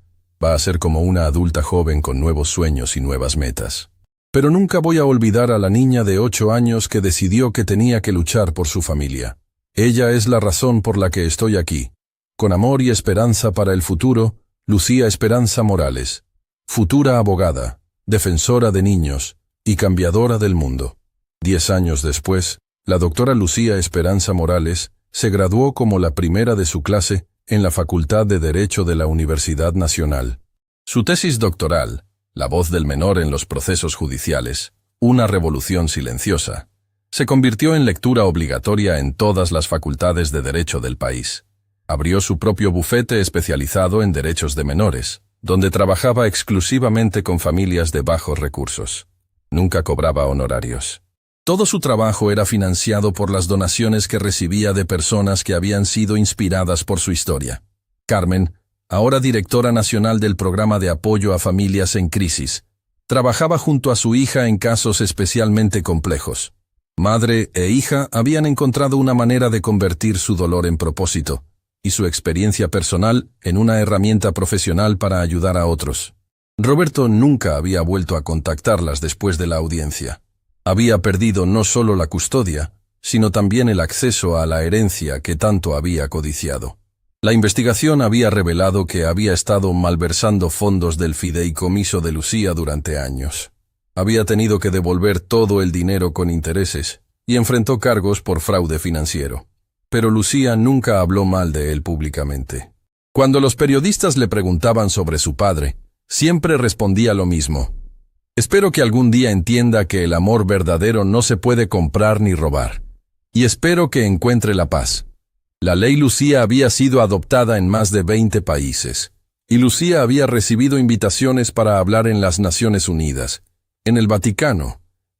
Speaker 1: va a ser como una adulta joven con nuevos sueños y nuevas metas. Pero nunca voy a olvidar a la niña de 8 años que decidió que tenía que luchar por su familia. Ella es la razón por la que estoy aquí. Con amor y esperanza para el futuro, Lucía Esperanza Morales. Futura abogada, defensora de niños y cambiadora del mundo. 10 años después, la doctora Lucía Esperanza Morales se graduó como la primera de su clase en la Facultad de Derecho de la Universidad Nacional. Su tesis doctoral, La voz del menor en los procesos judiciales, una revolución silenciosa, se convirtió en lectura obligatoria en todas las facultades de derecho del país. Abrió su propio bufete especializado en derechos de menores, donde trabajaba exclusivamente con familias de bajos recursos. Nunca cobraba honorarios. Todo su trabajo era financiado por las donaciones que recibía de personas que habían sido inspiradas por su historia. Carmen, ahora directora nacional del Programa de Apoyo a Familias en Crisis, trabajaba junto a su hija en casos especialmente complejos. Madre e hija habían encontrado una manera de convertir su dolor en propósito, y su experiencia personal en una herramienta profesional para ayudar a otros. Roberto nunca había vuelto a contactarlas después de la audiencia. Había perdido no solo la custodia, sino también el acceso a la herencia que tanto había codiciado. La investigación había revelado que había estado malversando fondos del fideicomiso de Lucía durante años. Había tenido que devolver todo el dinero con intereses y enfrentó cargos por fraude financiero. Pero Lucía nunca habló mal de él públicamente. Cuando los periodistas le preguntaban sobre su padre, siempre respondía lo mismo. Espero que algún día entienda que el amor verdadero no se puede comprar ni robar. Y espero que encuentre la paz. La ley Lucía había sido adoptada en más de 20 países, y Lucía había recibido invitaciones para hablar en las Naciones Unidas, en el Vaticano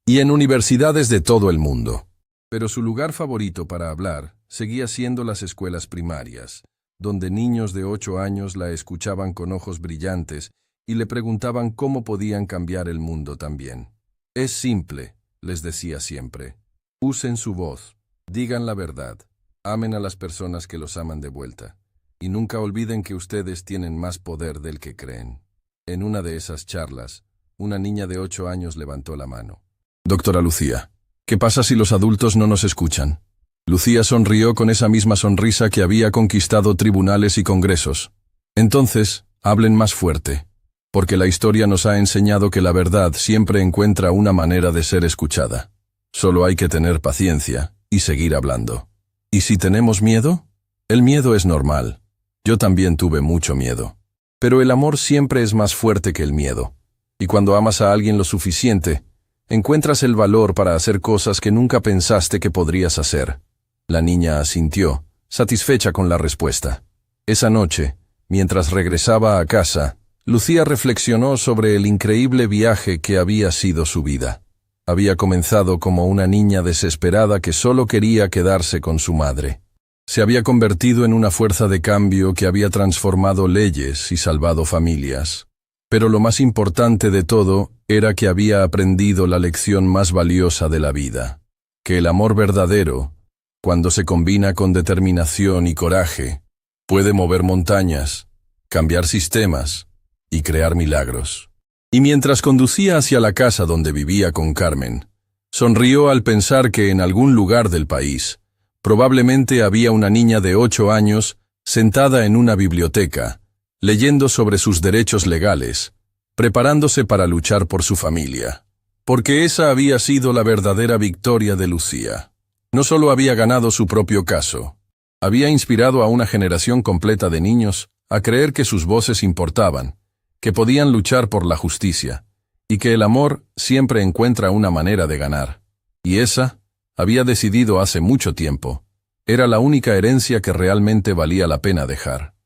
Speaker 1: y en universidades de todo el mundo. Pero su lugar favorito para hablar seguía siendo las escuelas primarias, donde niños de 8 años la escuchaban con ojos brillantes y le preguntaban cómo podían cambiar el mundo también. Es simple, les decía siempre. Usen su voz, digan la verdad, amen a las personas que los aman de vuelta, y nunca olviden que ustedes tienen más poder del que creen. En una de esas charlas, una niña de 8 años levantó la mano. Doctora Lucía, ¿qué pasa si los adultos no nos escuchan? Lucía sonrió con esa misma sonrisa que había conquistado tribunales y congresos. Entonces, hablen más fuerte, porque la historia nos ha enseñado que la verdad siempre encuentra una manera de ser escuchada. Solo hay que tener paciencia y seguir hablando. ¿Y si tenemos miedo? El miedo es normal. Yo también tuve mucho miedo. Pero el amor siempre es más fuerte que el miedo. Y cuando amas a alguien lo suficiente, encuentras el valor para hacer cosas que nunca pensaste que podrías hacer. La niña asintió, satisfecha con la respuesta. Esa noche, mientras regresaba a casa, Lucía reflexionó sobre el increíble viaje que había sido su vida. Había comenzado como una niña desesperada que solo quería quedarse con su madre. Se había convertido en una fuerza de cambio que había transformado leyes y salvado familias. Pero lo más importante de todo era que había aprendido la lección más valiosa de la vida, que el amor verdadero, cuando se combina con determinación y coraje, puede mover montañas, cambiar sistemas y crear milagros. Y mientras conducía hacia la casa donde vivía con Carmen, sonrió al pensar que en algún lugar del país, probablemente había una niña de 8 años sentada en una biblioteca, leyendo sobre sus derechos legales, preparándose para luchar por su familia. Porque esa había sido la verdadera victoria de Lucía. No solo había ganado su propio caso, había inspirado a una generación completa de niños a creer que sus voces importaban, que podían luchar por la justicia, y que el amor siempre encuentra una manera de ganar. Y esa, había decidido hace mucho tiempo, era la única herencia que realmente valía la pena dejar.